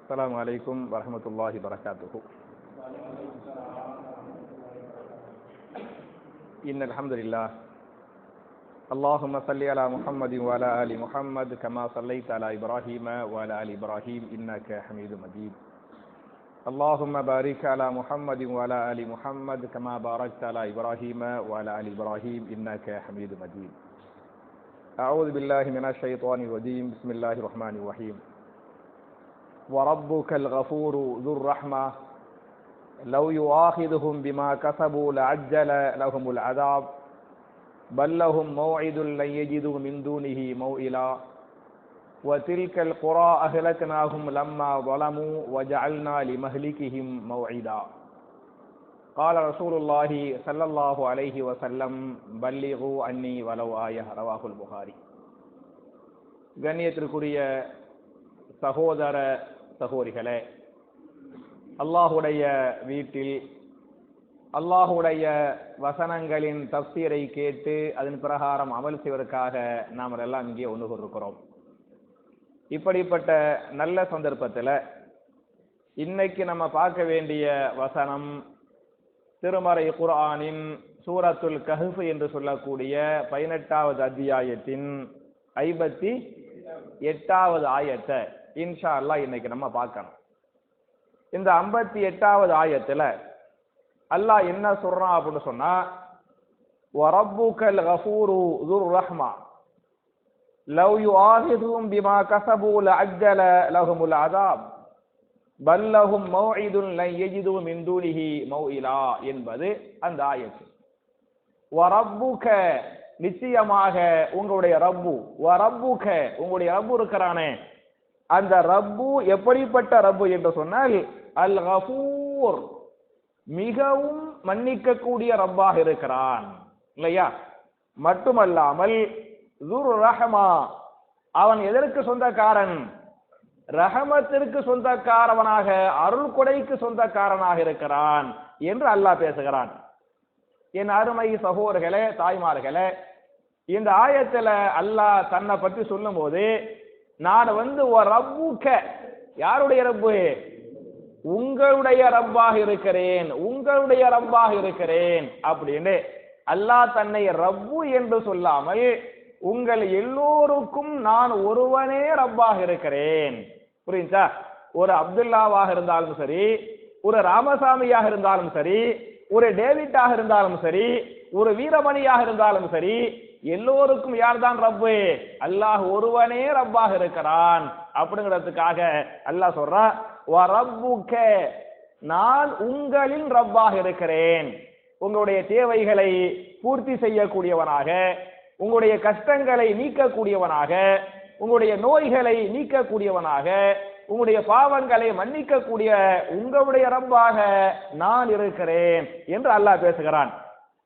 السلام عليكم ورحمة الله وبركاته. إن الحمد لله اللهم صل على محمد وعلى آل محمد كما صليت على إبراهيم وعلى آل إبراهيم إنك حميد مجيد. اللهم بارك على محمد وعلى آل محمد كما باركت على إبراهيم وعلى آل إبراهيم إنك حميد مجيد. أعوذ بالله من الشيطان الرجيم. بسم الله الرحمن الرحيم. وربك الغفور ذو الرحمة لو يؤاخذهم بما كسبوا لعجل لهم العذاب بل لهم موعد لن يجدوا من دونه موئلا وتلك القرى أهلكناهم لما ظلموا وجعلنا لمهلكهم موعدا. قال رسول الله صلى الله عليه وسلم بلغوا عني ولو آية. رواه البخاري. கண்ணியத்திற்குரிய சகோதர சகோதரிகளே, அல்லாஹுடைய வீட்டில் அல்லாஹுடைய வசனங்களின் தஃசீரை கேட்டு அதன் பிரகாரம் அமல் செய்வதற்காக நாம் எல்லாம் இங்கே ஒன்று கொண்டிருக்கிறோம். இப்படிப்பட்ட நல்ல சந்தர்ப்பத்தில் இன்னைக்கு நம்ம பார்க்க வேண்டிய வசனம் திருமறை குர்ஆனின் சூரத்துல் கஹ்ஃப் என்று சொல்லக்கூடிய 18வது அத்தியாயத்தின் 58வது ஆயத்தை இன்ஷா அல்லாஹ் இன்னைக்கு நம்ம பார்க்கணும். இந்த 58வது ஆயத்துல அல்லாஹ் என்ன சொல்றான் அப்படின்னு சொன்னா, வரப்புக்கல் கஃபூரு ذுர் ரஹ்மா லவ் யுஆஹிதுஹும் பிமா கஸபு லஅஜ்ஜல லஹுமுல் அஸாப் பல் லஹும் மௌஇதுன் லன் யஜிது மின் தூனிஹி மௌஇலா என்பது அந்த ஆயத்து. வரப்புக நிச்சயமாக உங்களுடைய ரப்பு, வரப்புக உங்களுடைய ரப்பு இருக்கிறானே, அந்த ரப்பு எப்படிப்பட்ட ரப்பு என்று சொன்னால் அல் கஃபூர் மிகவும் மன்னிக்க கூடிய ரப்பாக இருக்கிறான் இல்லையா? மட்டுமல்லாமல் ذுர் ரஹ்மா அவன் எதற்கு சொந்தக்காரன்? ரஹமத்திற்கு சொந்தக்காரவனாக, அருள் கொடைக்கு சொந்தக்காரனாக இருக்கிறான் என்று அல்லாஹ் பேசுகிறான். என் அருமை சகோதரர்களே, தாய்மார்களே, இந்த ஆயத்துல அல்லாஹ் தன்னை பற்றி சொல்லும் போது நான் ரப்புக்க, யாருடைய ரப்பு? உங்களுடைய ரப்பாக இருக்கிறேன், உங்களுடைய ரப்பாக இருக்கிறேன் அப்படின்னு அல்லாஹ் தன்னை ரப்பு என்று சொல்லாமல் உங்கள் எல்லோருக்கும் நான் ஒருவனே ரப்பாக இருக்கிறேன். புரியுதா? ஒரு அப்துல்லாவாக இருந்தாலும் சரி, ஒரு ராமசாமியாக இருந்தாலும் சரி, ஒரு டேவிட்டாக இருந்தாலும் சரி, ஒரு வீரமணியாக இருந்தாலும் சரி, எல்லோருக்கும் யார் தான் ரப்பு? அல்லாஹ் ஒருவனே ரப்பாக இருக்கிறான். அப்படிங்கிறதுக்காக அல்லாஹ் சொல்றான், வரப்புக்க நான் உங்களின் ரப்பாக இருக்கிறேன். உங்களுடைய தேவைகளை பூர்த்தி செய்யக்கூடியவனாக, உங்களுடைய கஷ்டங்களை நீக்கக்கூடியவனாக, உங்களுடைய நோய்களை நீக்கக்கூடியவனாக, உங்களுடைய பாவங்களை மன்னிக்கக்கூடிய உங்களுடைய ரப்பாக நான் இருக்கிறேன் என்று அல்லாஹ் பேசுகிறான்.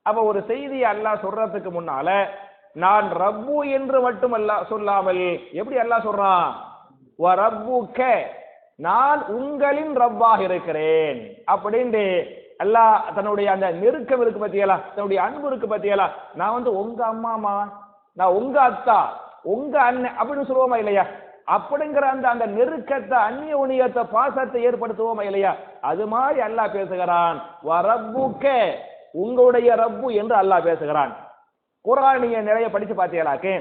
அப்ப ஒரு செய்தியை அல்லாஹ் சொல்றதுக்கு முன்னால நான் ரப்பு என்று மட்டும் சொல்லாமல் எப்படி அல்லாஹ் சொல்றான்? வரப்புக்க நான் உங்களின் ரப்பாக இருக்கிறேன் அப்படின்னு அல்லாஹ் தன்னுடைய அந்த நெருக்கம் இருக்கு பத்தியலா, தன்னுடைய அன்பு இருக்கு பத்தியலா. நான் உங்க அம்மாமா, நான் உங்க அத்தா, உங்க அண்ணன் அப்படின்னு சொல்லுவோமா இல்லையா? அப்படிங்கிற அந்த நெருக்கத்தை, அந்நியோனியத்தை, பாசத்தை ஏற்படுத்துவோமா இல்லையா? அது மாதிரி அல்லாஹ் பேசுகிறான், வரப்புக்க உங்களுடைய ரப்பு என்று அல்லாஹ் பேசுகிறான். குர்ஆன் நீங்க நிறைய படிச்சு பார்த்தீங்களாக்கே,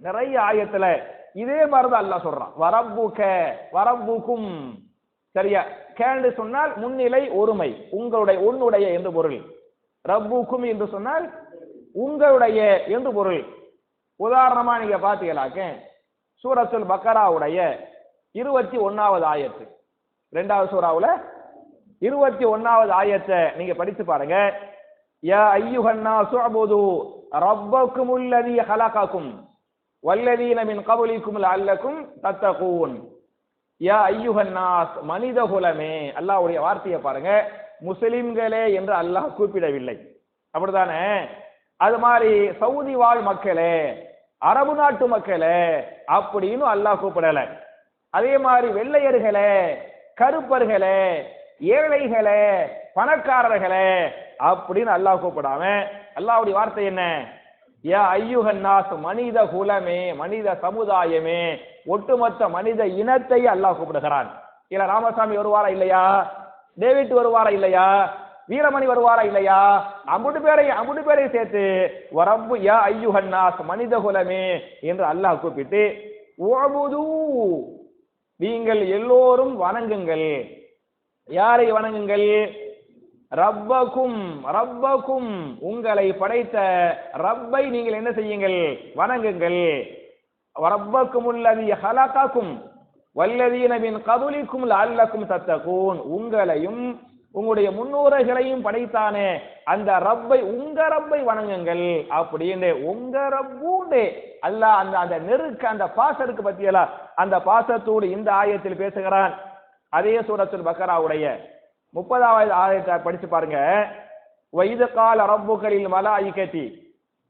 நிறைய ஆயத்துல இதே மாதிரிதான் அல்லாஹ் சொல்றான், வரப்புக்க வரப்புக்கும். சரியா? கேண்டு சொன்னால் முன்னிலை ஒருமை, உங்களுடைய, உன்னுடைய என்று பொருள். ரப்புக்கும் என்று சொன்னால் உங்களுடைய என்று பொருள். உதாரணமா நீங்க பாத்தீங்களாக்க சூரத்துல் பக்கராவுடைய 21வது ஆயத்து, 2வது சூராவுல 21வது ஆயத்தை நீங்க படிச்சு பாருங்க. யா அய்யுஹன்னாஸு அபுது ரப்பக்குமுல்லதீ ஹலகக்கும் வல்லதீன மின் கப்லிக்கும் லஅல்லக்கும் தத்தகூன். யா அய்யுஹன்னாஸ், மனித குலமே. அல்லாஹ்வுடைய வார்த்தையை பாருங்க, முஸ்லிம்களே என்று அல்லாஹ் கூப்பிடவில்லை, அப்படித்தானே? அது மாதிரி சவுதி வாழ் மக்களே, அரபு நாட்டு மக்களே அப்படின்னு அல்லாஹ் கூப்பிடல. அதே மாதிரி வெள்ளையர்களே, கருப்பர்களே, ஏழைகளே, பணக்காரர்களே அப்படின்னு அல்லாஹ் கூப்பிடாம அல்லாஹ்வுடைய வார்த்தை என்ன? யா ஐயுஹன்னாஸ், மனித குலமே, மனித சமுதாயமே, ஒட்டுமொத்த மனித இனத்தை அல்லாஹ் கூப்பிடுகிறான். இல்ல ராமசாமி வருவாரா இல்லையா, டேவிட் வருவாரா இல்லையா, வீரமணி வருவாரா இல்லையா, அம்புட்டு பேரையும் சேர்த்து வரப்பு யா ஐயுஹன்னாஸ் மனித குலமே என்று அல்லாஹ் கூப்பிட்டு உஅபுது நீங்கள் எல்லோரும் வணங்குங்கள். யாரை வணங்குங்கள்? ரப்பக்கும் ரப்பக்கும் உங்களை படைத்த ரப்பை நீங்கள் என்ன செய்யுங்கள்? வணங்குங்கள். ரப்பக்குமுல்லதி ஹலகக்கும் வல்லதீன மின் கபுலிக்கும் லஅல்லக்கும் தத்தகூன் உங்களையும் உங்களுடைய முன்னோர்களையும் படைத்தானே அந்த ரப்பை உங்க ரப்பை வணங்குங்கள் அப்படின்னு உங்க ரப்புண்டே அல்லாஹ் அந்த நெருக்க அந்த பாசத்துக்கு பத்தியலா அந்த பாசத்தோடு இந்த ஆயத்தில் பேசுகிறான். அதே சூரத்துல் பக்கராவுடைய 30வது ஆயத்தை படிச்சு பாருங்க. வைத கால ரப்புகளில் மலாயிகதி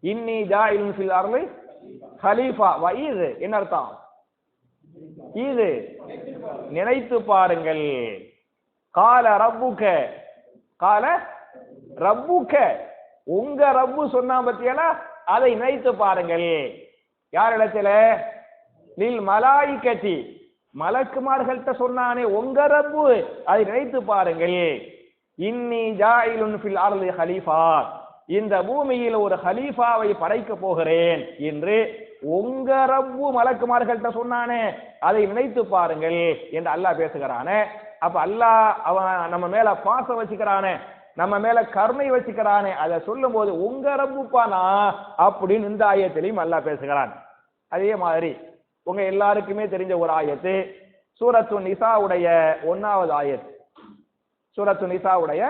இன்னி ஜாயிலுன் ஃபில் அர்லி ஹலீஃபா வைது என்ன அர்த்தம்? இது நினைத்து பாருங்கள். கால ரப்புக கால ரப்புக உங்க ரப்பு சொன்னா பத்தியலா அதை நினைத்து பாருங்கள். யார் இடத்துல? லில் மலாயிகதி மலக்குமார்கள்ட்ட சொன்னானே உங்க ரப்பு அதை நினைத்து பாருங்கள். இன்னி ஜாயிலுன் ஃபில் அர்லி ஹலீஃபா இந்த பூமியில் ஒரு ஹலீஃபாவை படைக்க போகிறேன் என்று உங்க ரப்பு மலக்குமார்கள்ட்ட சொன்னானே அதை நினைத்து பாருங்கள் என்று அல்லாஹ் பேசுகிறானே. அப்ப அல்லாஹ் அவன் நம்ம மேல பாசம் வச்சுக்கிறானே, நம்ம மேல கருணை வச்சுக்கிறானே, அதை சொல்லும் போது உங்க ரப்புப்பானா அப்படின்னு இந்த ஆயத்திலையும் அல்லாஹ் பேசுகிறான். அதே மாதிரி உங்க எல்லாருக்குமே தெரிஞ்ச ஒரு ஆயத்து சூரத்து நிசாவுடைய 1வது ஆயத்து. சூரத்து நிசாவுடைய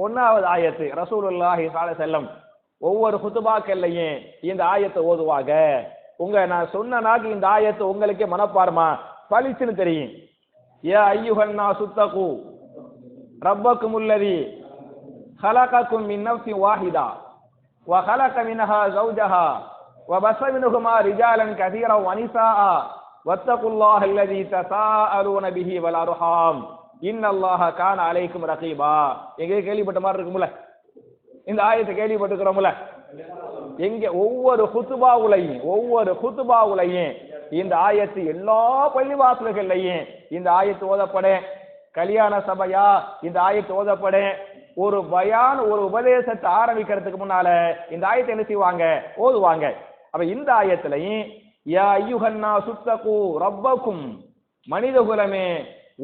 1வது ஆயத்து ரசூலுல்லாஹி ஸல்லல்லாஹு அலைஹி வஸல்லம் ஒவ்வொரு குதுபாக்கள்லையும் இந்த ஆயத்தை ஓதுவாங்க. நான் சொன்ன நாக்கு இந்த ஆயத்தை உங்களுக்கே மனப்பாரமா பளிச்சுன்னு தெரியும். யா ஐயுஹன்னாஸு தகு ரப்பக்குமுல்லதி خلقكم من نفس واحدة وخلق منها زوجها وبث منهما رجالا كثيرا ونساء واتقوا الله الذي تساءلون به والأرحام إن الله كان عليكم رقيبا. எங்க கேள்விப்பட்ட மாதிரி இருக்கும்ல இந்த ஆயத்தை கேள்விப்பட்டிருக்கிறோம்ல? எங்க ஒவ்வொரு குத்துபாவுலையும் இந்த ஆயத்து எல்லா பள்ளிவாசல்கள்லையும் இந்த ஆயத்து ஓதப்பட, கல்யாண சபையா இந்த ஆயத்து ஓதப்பட, ஒரு பயான் ஒரு உபதேசத்தை ஆரம்பிக்கிறதுக்கு முன்னால இந்த ஆயத்தை என்ன செய்வாங்க? ஓதுவாங்க. அப்ப இந்த ஆயத்திலையும் யா ஐயுஹன்னாஸு தகு ரப்பக்கும் மனித குலமே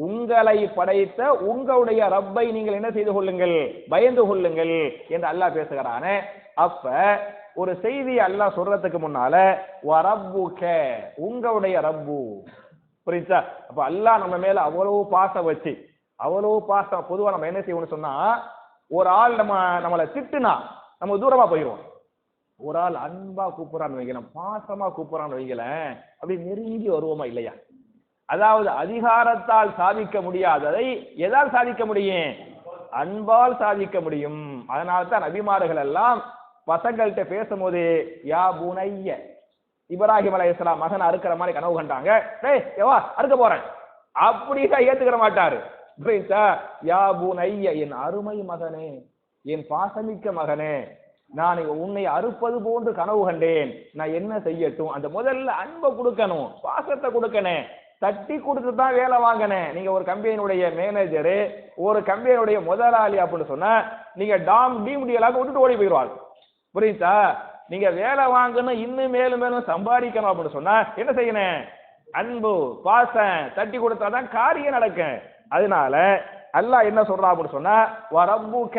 உங்களை படைத்த உங்களுடைய ரப்பை நீங்கள் என்ன செய்து கொள்ளுங்கள்? பயந்து கொள்ளுங்கள் என்று அல்லாஹ் பேசுகிறானே. அப்ப ஒரு செய்தி அல்லாஹ் சொல்றதுக்கு முன்னால வரப்புக உங்களுடைய ரப்பு புரியுதா? அப்ப அல்லாஹ் நம்ம மேல அவ்வளவு பாசம் வச்சு அவ்வளவு பாசம். பொதுவா நம்ம என்ன செய்வோம்னு சொன்னா, ஒரு ஆள் நம்மளை திட்டுனா நம்ம தூரமா போயிடுவோம். ஒரு ஆள் அன்பா கூப்பிடறான்னு வைக்கலாம், பாசமா கூப்பிடறான்னு வைக்கலேன், அப்படி நெருங்கி வருவோமா இல்லையா? அதாவது அதிகாரத்தால் சாதிக்க முடியாததை எதால் சாதிக்க முடியும்? அன்பால் சாதிக்க முடியும். அதனால தான் நபிமார்கள் எல்லாம் பசங்கள்கிட்ட பேசும்போது யா புனைய இப்ராஹிம் அலைஹிஸ்ஸலாம் மகன் அறுக்கிற மாதிரி கனவு கண்டாங்க. டேய் எவா அறுக்க போறேன் அப்படிதான் ஏத்துக்கிற மாட்டாரு. யா புனைய என் அருமை மகனே, என் பாசமிக்க மகனே, நான் உன்னை அறுப்பது போன்று கனவு கண்டேன், நான் என்ன செய்யட்டும்? அந்த முதல்ல அன்பை கொடுக்கணும், பாசத்தை கொடுக்கணும், தட்டி கொடுத்து தான் வேலை வாங்கினேன். நீங்க ஒரு கம்பெனியுடைய மேனேஜரு, ஒரு கம்பெனியுடைய முதலாளி அப்படின்னு சொன்னா நீங்க டீம்டியலாக விட்டுட்டு ஓடி போயிடுவாங்க. புரியுதா? நீங்க வேலை வாங்கணும், இன்னும் மேலும் மேலும் சம்பாதிக்கணும் அப்படின்னு சொன்னா என்ன செய்யணும்? அன்பு பாசம் தட்டி கொடுத்தாதான் காரியம் நடக்கும். அதனால அல்லாஹ் என்ன சொல்றா அப்படின்னு சொன்னா வரப்புக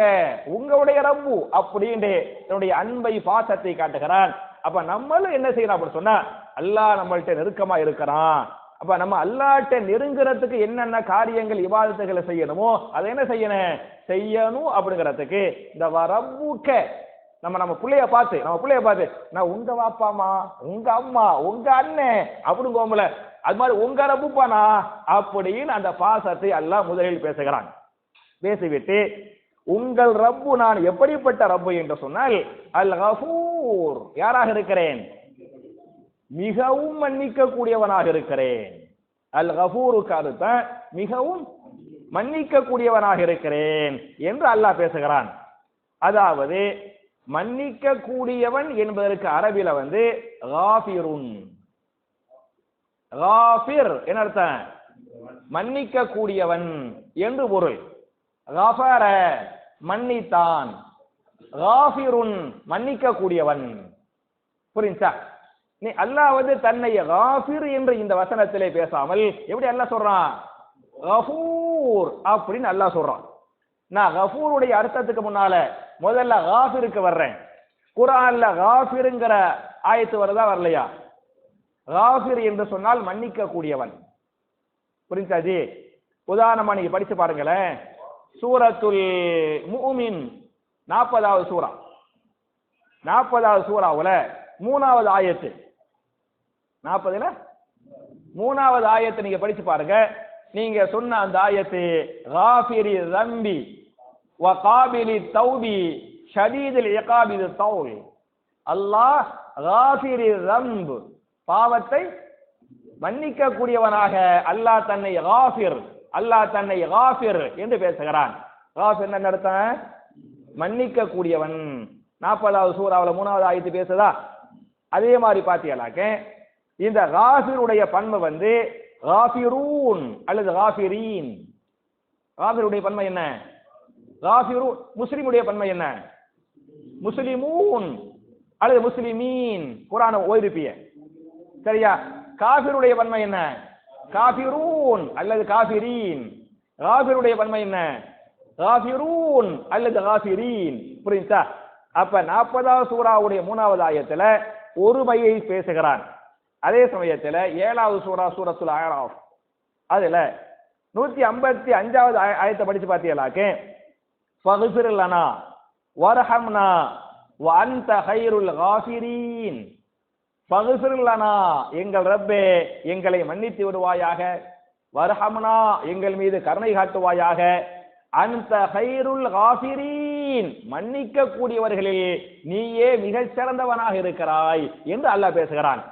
உங்களுடைய ரப்பு அப்படின்னு என்னுடைய அன்பை பாசத்தை காட்டுகிறான். அப்ப நம்மளும் என்ன செய்யணும் அப்படின்னு சொன்னா அல்லாஹ் நம்மள்ட்ட நெருக்கமா இருக்கிறான். அப்ப நம்ம அல்லாஹ்ட்ட நெருங்குறதுக்கு என்னென்ன காரியங்கள் இபாதத்துகளை செய்யணுமோ அதை என்ன செய்யணும் அப்படிங்கிறதுக்கு இந்த வரப்புக நம்ம பிள்ளைய பார்த்து நான் உங்க வாப்பாமா உங்க அம்மா உங்க அண்ணன் அப்படிங்கோம்ல, அது மாதிரி உங்க ரப்புப்பானா அப்படின்னு அந்த பாசத்தை அல்லாஹ் முதலில் பேசுகிறான். பேசிவிட்டு உங்கள் ரப்பு நான் எப்படிப்பட்ட ரப்பு என்று சொன்னால் அல் கஃபூர் யாராக இருக்கிறேன்? மிகவும் மன்னிக்க கூடியவனாக இருக்கிறேன். அல் கஃபூருக்கு அர்த்தம் மிகவும் மன்னிக்க கூடியவனாக இருக்கிறேன் என்று அல்லாஹ் பேசுகிறான். அதாவது மன்னிக்க கூடியவன் என்பதற்கு அரபில காஃபிருன். காஃபிர் என்ன அர்த்தம்? மன்னிக்க கூடியவன் என்று பொருள். கஃபர மன்னித்தான், காஃபிருன் மன்னிக்க கூடியவன். புரிஞ்சா? நீ அல்லாஹ் வந்து தன்னை காஃபிர் என்று இந்த வசனத்திலே பேசாமல் எப்படி அல்லாஹ் சொல்றான்? கஃபூர் அப்படின்னு அல்லாஹ் சொல்றான். நான் கஃபூருடைய அர்த்தத்துக்கு முன்னால முதல்ல காஃபிருக்கு வர்றேன். குர்ஆன்ல காஃபிருங்கிற ஆயத்து வருதா வரலையா? காஃபிர் என்று சொன்னால் மன்னிக்க கூடியவன். புரிஞ்சாஜி? உதாரணமா நீங்க படிச்சு பாருங்களேன். சூரத்துல் முஃமின் 40வது சூரா, 40வது சூராவுல 3வது ஆயத்து, 40ல 3வது ஆயத்தை நீங்க படிச்சு பாருங்க. நீங்க சொன்ன அந்த ஆயத்து காஃபிரி தம்பி வ காபிலி தௌபி ஷதீதுல் இகாபி தௌல். அல்லாஹ் காஃபிரி தம்ப் பாவத்தை மன்னிக்க கூடியவனாக அல்லாஹ் தன்னை காஃபிர், அல்லாஹ் தன்னை காஃபிர் என்று பேசுகிறான். காஃபிர் என்ன அர்த்தம்? மன்னிக்க கூடியவன். 40வது சூராவுல 3வது ஆயத்து பேசுதா? அதே மாதிரி பாத்தீங்களாக்க இந்த காஃபிருடைய பன்மை வந்து காஃபிரூன் அல்லது காஃபிரீன். காஃபிருடைய பன்மை என்ன? காஃபிரூன். முஸ்லிமுடைய பன்மை என்ன? முஸ்லிமூன் அல்லது முஸ்லிமீன். குர்ஆனை ஓதிருப்பீங்க சரியா? காஃபிருடைய பன்மை என்ன? காஃபிரூன் அல்லது காஃபிரீன். காஃபிருடைய பன்மை என்ன? காஃபிரூன் அல்லது காஃபிரீன். புரியுதா? அப்ப 40வது சூராவுடைய 3வது ஆயத்துல ஒருமையை பேசுகிறான். அதே சமயத்துல 7வது சூரா சூரத்துல் அராஃப் அதுல 155வது ஆயத்தை படிச்சு பார்த்தீங்களாக்க ஃபக்ஃபிர் லனா வர்ஹம்னா வ அன்த கைருல் காஃபிரீன். ஃபக்ஃபிர் லனா எங்கள் ரப்பே எங்களை மன்னித்து விடுவாயாக, வர்ஹம்னா எங்கள் மீது கருணை காட்டுவாயாக, அன்த கைருல் காஃபிரீன் மன்னிக்க கூடியவர்களில் நீயே மிகச் சிறந்தவனாக இருக்கிறாய் என்று அல்லாஹ் பேசுகிறான்.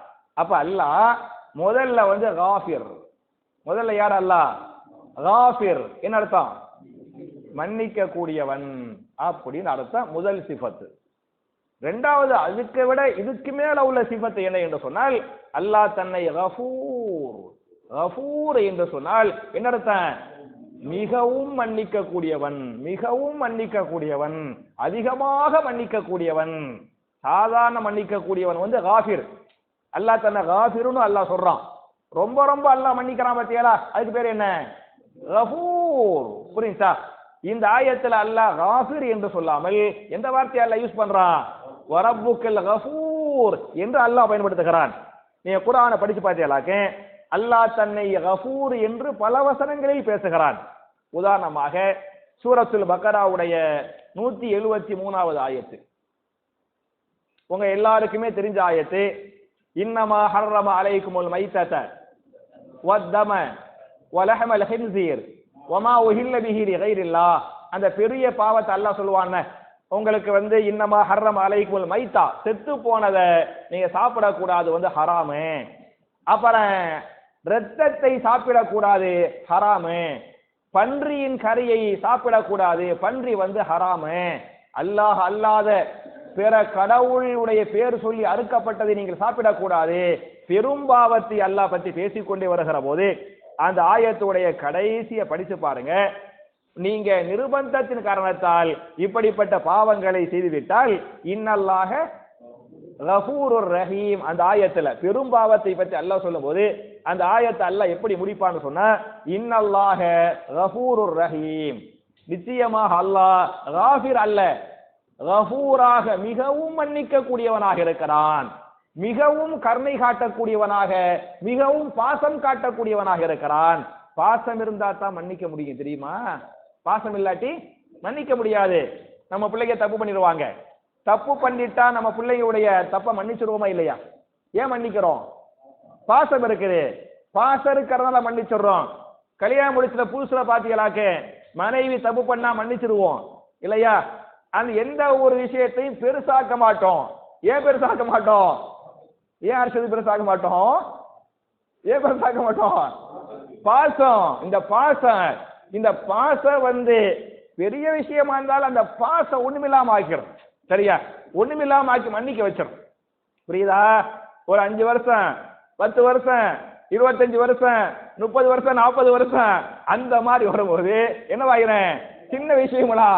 அப்ப அல்லாஹ் முதல்ல வந்து காஃபிர். முதல்ல யார்? அல்லாஹ் காஃபிர். என்ன அர்த்தம்? மன்னிக்க கூடியவன் அப்படின்னு அர்த்தம். முதல் சிஃபத்து. இரண்டாவது அதுக்கு விட இதுக்கு மேல உள்ள சிஃபத்து என்ன என்று சொன்னால் அல்லாஹ் தன்னை கஃபூர். கஃபூர் என்று சொன்னால் என்ன அர்த்தம்? மிகவும் மன்னிக்க கூடியவன், மிகவும் மன்னிக்க கூடியவன், அதிகமாக மன்னிக்க கூடியவன். சாதாரண மன்னிக்க கூடியவன் வந்து காஃபிர். அல்லாஹ் தன்னை காஃபிர்னு அல்லாஹ் சொல்றான். ரொம்ப ரொம்ப அல்லாஹ் மன்னிக்கிறான் பாத்தியாலா, அதுக்கு பேர் என்ன? கஃபூர். புரியுதா? இந்த ஆயத்துல அல்லாஹ் காஃபிர் என்று சொல்லாமல் எந்த வார்த்தையை அல்லாஹ் யூஸ் பண்றான்? வரப்புக்கல் கஃபூர் என்று அல்லாஹ் பயன்படுத்துகிறான். நீங்க குர்ஆனை படிச்சு பார்த்தீங்களாக்க அல்லாஹ் தன்னை கஃபூர் என்று பல வசனங்களில் பேசுகிறான். உதாரணமாக சூரத்துல் பக்கராவுடைய 173வது ஆயத்து உங்க எல்லாருக்குமே தெரிஞ்ச ஆயத்து. இன்னமா ஹர்ரம அலைக்குமுல் மைத்தத வத்தம வலஹமல் ஹின்ஸீர் வமா உஹில்ல பிஹி லிகைரில்லாஹ். அந்த பெரிய பாவத்தை அல்லாஹ் சொல்லுவான், உங்களுக்கு வந்து இன்னமா ஹர்ரம அலைக்குமுல் மைத்தா, செத்து போனதை நீங்க சாப்பிடக்கூடாது வந்து ஹராமு. அப்புறம் இரத்தத்தை சாப்பிடக்கூடாது ஹராமு. பன்றியின் கறியை சாப்பிடக்கூடாது, பன்றி வந்து ஹராமு. அல்லாஹ் அல்லாத பிற கடவுளுடைய பேர் சொல்லி அறுக்கப்பட்டதை நீங்கள் சாப்பிடக்கூடாது. பெரும்பாவத்தை அல்லாஹ் பற்றி பேசிக்கொண்டே வருகிற போது அந்த ஆயத்துடைய கடைசியை படிச்சு பாருங்க. நீங்க நிர்பந்தத்தின் காரணத்தால் இப்படிப்பட்ட பாவங்களை செய்துவிட்டால் இன்னல்லாஹ கஃபூருர் ரஹீம். அந்த ஆயத்துல பெரும்பாவத்தை பற்றி அல்லாஹ் சொல்லும் போது அந்த ஆயத்தை அல்லாஹ் எப்படி முடிப்பான்னு சொன்னா இன்னல்லாஹ கஃபூருர் ரஹீம். நிச்சயமாக அல்லாஹ் காஃபிர் அல்ல, கஃபூராக மிகவும் மன்னிக்க கூடியவனாக இருக்கிறான், மிகவும் கருணை காட்டக்கூடியவனாக, மிகவும் பாசம் காட்டக்கூடியவனாக இருக்கிறான். பாசம் இருந்தா தான் மன்னிக்க முடியும் தெரியுமா? பாசம் இல்லாட்டி மன்னிக்க முடியாது. நம்ம பிள்ளைங்க தப்பு பண்ணிடுவாங்க, தப்பு பண்ணிட்டா நம்ம பிள்ளைங்களுடைய தப்ப மன்னிச்சிருவோமா இல்லையா? ஏன் மன்னிக்கிறோம்? பாசம் இருக்குது. பாசம் இருக்கிறதுனால மன்னிச்சிடுறோம். கல்யாணம் முடிச்சத புதுசுல பாத்தீங்களாக்க மனைவி தப்பு பண்ணா மன்னிச்சிருவோம் இல்லையா? அந்த எந்த ஒரு விஷயத்தையும் பெருசாக்க மாட்டோம். ஏன் பெருசாக்க மாட்டோம்? ஏன் அரசு பெருசாக்க மாட்டோம்? ஏன் பெருசாக்க மாட்டோம்? பாசம். இந்த பாசம் வந்து பெரிய விஷயமா இருந்தாலும் அந்த பாசம் ஒண்ணுமில்லாம ஆக்கிடும். சரியா? ஒண்ணுமில்லாம ஆக்கி மன்னிக்க வச்சிடும். புரியுதா? ஒரு 5 வருஷம் 10 வருஷம் 25 வருஷம் 30 வருஷம் 40 வருஷம் அந்த மாதிரி வரும்போது என்னவாயிரும், சின்ன விஷயங்களா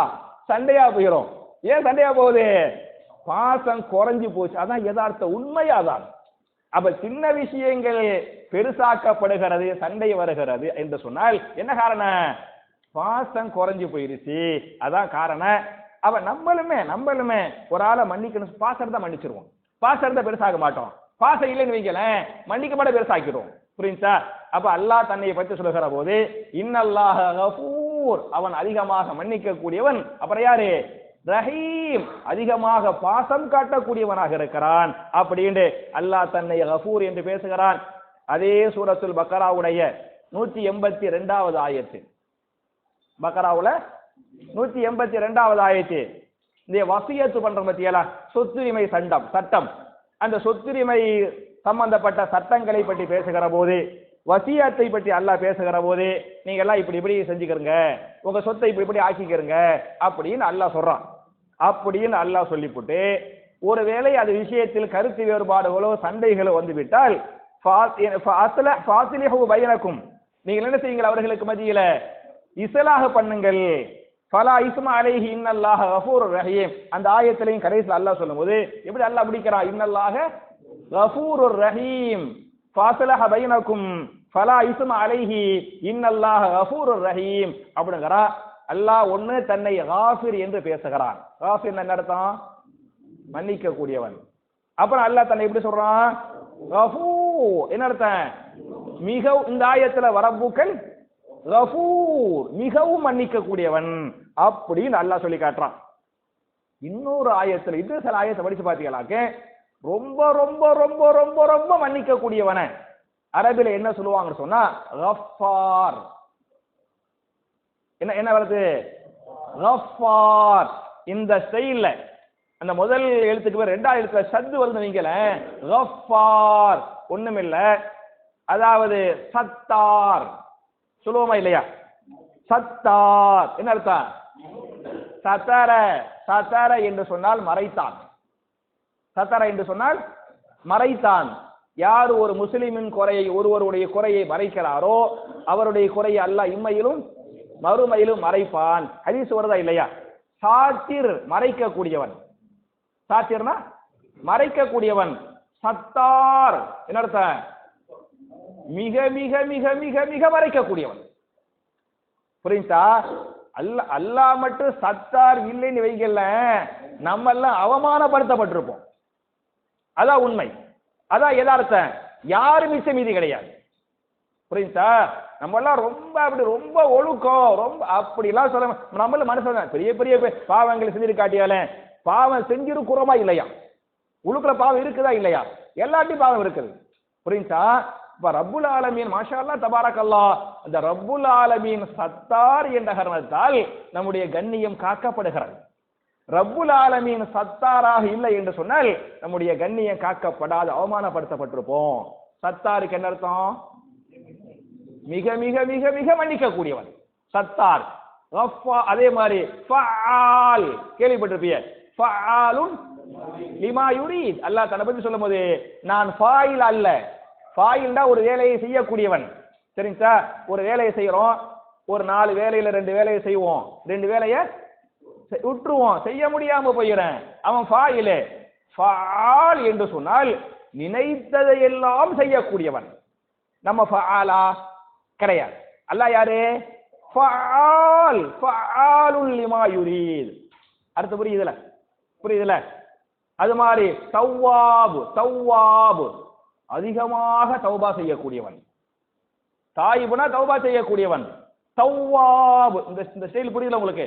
சண்டையா போயிடும். ஏன் சண்டையா போகுது? பாசம் குறைஞ்சு போச்சு. அதான் யதார்த்த உண்மையாதான். அப்ப சின்ன விஷயங்கள் பெருசாக்கப்படுகிறது, சண்டை வருகிறது என்று சொன்னால் என்ன காரணம்? பாசம் குறைஞ்சு போயிருச்சு, அதான் காரணம். அவ நம்மளுமே ஒரு ஆளை மன்னிக்கணும், பாசறத மன்னிச்சிருவோம், பாசறத பெருசாக மாட்டோம். பாசம் இல்லைன்னு வைக்கல மன்னிக்க மாட்ட பெருசாக்கிடுவோம். புரியுதா? அப்ப அல்லாஹ் தன்னை பற்றி சொல்லுகிற போது இன்னல்லாஹ கஃபூர், அவன் அதிகமாக மன்னிக்க கூடியவன். அப்புறம் யாரு? ரஹீம், அதிகமாக பாசம் காட்டக்கூடியவனாக இருக்கிறான் அப்படின்னு அல்லாஹ் தன்னை கஃபூர் என்று பேசுகிறான். அதே சூரத்துல் பக்கராவுடைய 182வது ஆயத்து, பக்கராவுல 182வது ஆயத்து, இந்த வசியத்து பண்ற பத்தியலா சொத்துரிமை சட்டம், அந்த சொத்துரிமை சம்பந்தப்பட்ட சட்டங்களை பற்றி பேசுகிற போது, வசியத்தை பற்றி அல்லாஹ் பேசுகிற போது நீங்க எல்லாம் இப்படி செஞ்சுக்கிறங்க, உங்க சொத்தை இப்படி ஆக்கிக்கிறங்க அப்படின்னு அல்லாஹ் சொல்றான். அப்படின்னு அல்லாஹ் சொல்லிவிட்டு ஒருவேளை அது விஷயத்தில் கருத்து வேறுபாடுகளோ சண்டைகளோ வந்துவிட்டால் பைனக்கும், நீங்கள் என்ன செய்யுங்கள், அவர்களுக்கு மத்தியில இஸ்லாஹ் பண்ணுங்கள். ஃபலா இஸ்மா அலைஹி இன்னல்லாஹ கஃபூருர் ரஹீம். அந்த ஆயத்திலையும் கடைசியில் அல்லாஹ் சொல்லும்போது எப்படி அல்லாஹ் முடிக்கிறான்? இன்னல்லாஹ கஃபூருர் ரஹீம் ஃபஸ்லஹ பைனக்கும் ஃபலா இஸ்மா அலைஹி இன்னல்லாஹ கஃபூருர் ரஹீம் அப்படிங்கறா. அல்லாஹ் ஒண்ணு தன்னை காஃபிர் என்று பேசுகிறான். காஃபிர் என்ன அர்த்தம்? மன்னிக்க கூடியவன். அப்புறம் அல்லாஹ் தன்னை எப்படி சொல்றான்? கஃபூர் என்ன அர்த்தம்? மிகவும், இந்த ஆயத்துல வரப்புக்கள் கஃபூர், மிகவும் மன்னிக்க கூடியவன் அப்படின்னு அல்லாஹ் சொல்லி காட்டுறான். இன்னொரு ஆயத்துல, இது சில ஆயத்தை படிச்சு பாத்தீங்களாக்க ரொம்ப ரொம்ப ரொம்ப ரொம்ப ரொம்ப மன்னிக்க கூடியவன அரபில என்ன சொல்லுவாங்கன்னு சொன்னா கஃபார். என்ன வருது? கஃபார். இந்த ஸ்டைல்ல அந்த முதல் எழுத்துக்கு பேர் ரெண்டாவது எழுத்துல சத்து வருது நீங்கள கஃபார் ஒண்ணுமில்ல, அதாவது சத்தார் சொல்லுவோமா இல்லையா? சத்தார் என்ன அர்த்தம்? சத்தர, சத்தர என்று சொன்னால் மறைத்தான். சத்தர என்று சொன்னால் மறைத்தான். யார் ஒரு முஸ்லிமின் குறையை, ஒருவருடைய குறையை மறைக்கிறாரோ அவருடைய குறையை அல்லாஹ் இம்மையிலும் மறுமையிலும் மறைப்பான். ஹதீஸ் வருதா இல்லையா? சாத்திர் மறைக்க கூடியவன், சாத்திர்னா மறைக்க கூடியவன். சத்தார் என்ன அர்த்தம்? மிக மிக மிக மிக மிக மறைக்கக்கூடியவன். புரியுதா? அல்லாஹ் மட்டும் சத்தார் இல்லைன்னு வைக்கல, நம்ம எல்லாம் அவமானப்படுத்தப்பட்டிருப்போம். அதான் உண்மை, அதான் யதார்த்தம். யாரு மிச்ச மீதி கிடையாது. புரியுதா? நம்ம எல்லாம் ரொம்ப அப்படி ரொம்ப ஒழுக்கம், ரொம்ப அப்படிலாம் சொல்ல நம்மள மனுஷன் பெரிய பெரிய பாவங்களை செஞ்சிரு காட்டியால பாவம் செஞ்சிருக்கிறோமா இல்லையா? உழுக்குற பாவம் இருக்குதா இல்லையா? எல்லாத்தையும் பாவம் இருக்குது. புரியுதா? இப்ப ரப்புல் ஆலமீன் மாஷா அல்லாஹ் தபாரக்கல்லாஹ், அந்த ரப்புல் ஆலமீன் சத்தார் என்ற காரணத்தால் நம்முடைய கண்ணியம் காக்கப்படுகிறது. ரப்புல் ஆலமீன் சத்தாராக இல்லை என்று சொன்னால் நம்முடைய கண்ணியம் காக்கப்படாது, அவமானப்படுத்தப்பட்டிருப்போம். சத்தாருக்கு என்ன அர்த்தம்? மிக மிக மிக மிக மன்னிக்க கூடியவன் சத்தார். அதே மாதிரி ஃபஆல் கேள்விப்பட்டிருப்பீங்க, ஃபஆலுன் லிமா யுரீத். அல்லாஹ் தன்னை பற்றி சொல்லும்போது நான் ஃபாயில் அல்ல, ஃபாயில்னா ஒரு வேலையை செய்யக்கூடியவன். சரிங்களா? ஒரு வேலையை செய்யறோம், ஒரு 4 வேலையில 2 வேலையை செய்வோம், 2 வேலையை விட்டுருவோம், செய்ய முடியாம போயிடுறேன், அவன் ஃபாயிலே. ஃபஆல் என்று சொன்னால் நினைத்ததை எல்லாம் செய்யக்கூடியவன். நம்ம ஃபஆலா கிடையாது. அல்லாஹ் யாரு? ஃபஆல், ஃபஆலுல் லிமா யுரீத். அடுத்து புரியுதுல? புரியுதுல? அது மாதிரி தவ்வாப், தவ்வாப் அதிகமாக தௌபா செய்யக்கூடியவன். தாயிபுனா தௌபா செய்யக்கூடியவன். தவ்வாப், இந்த ஸ்டைல் புரியுதுல உங்களுக்கு?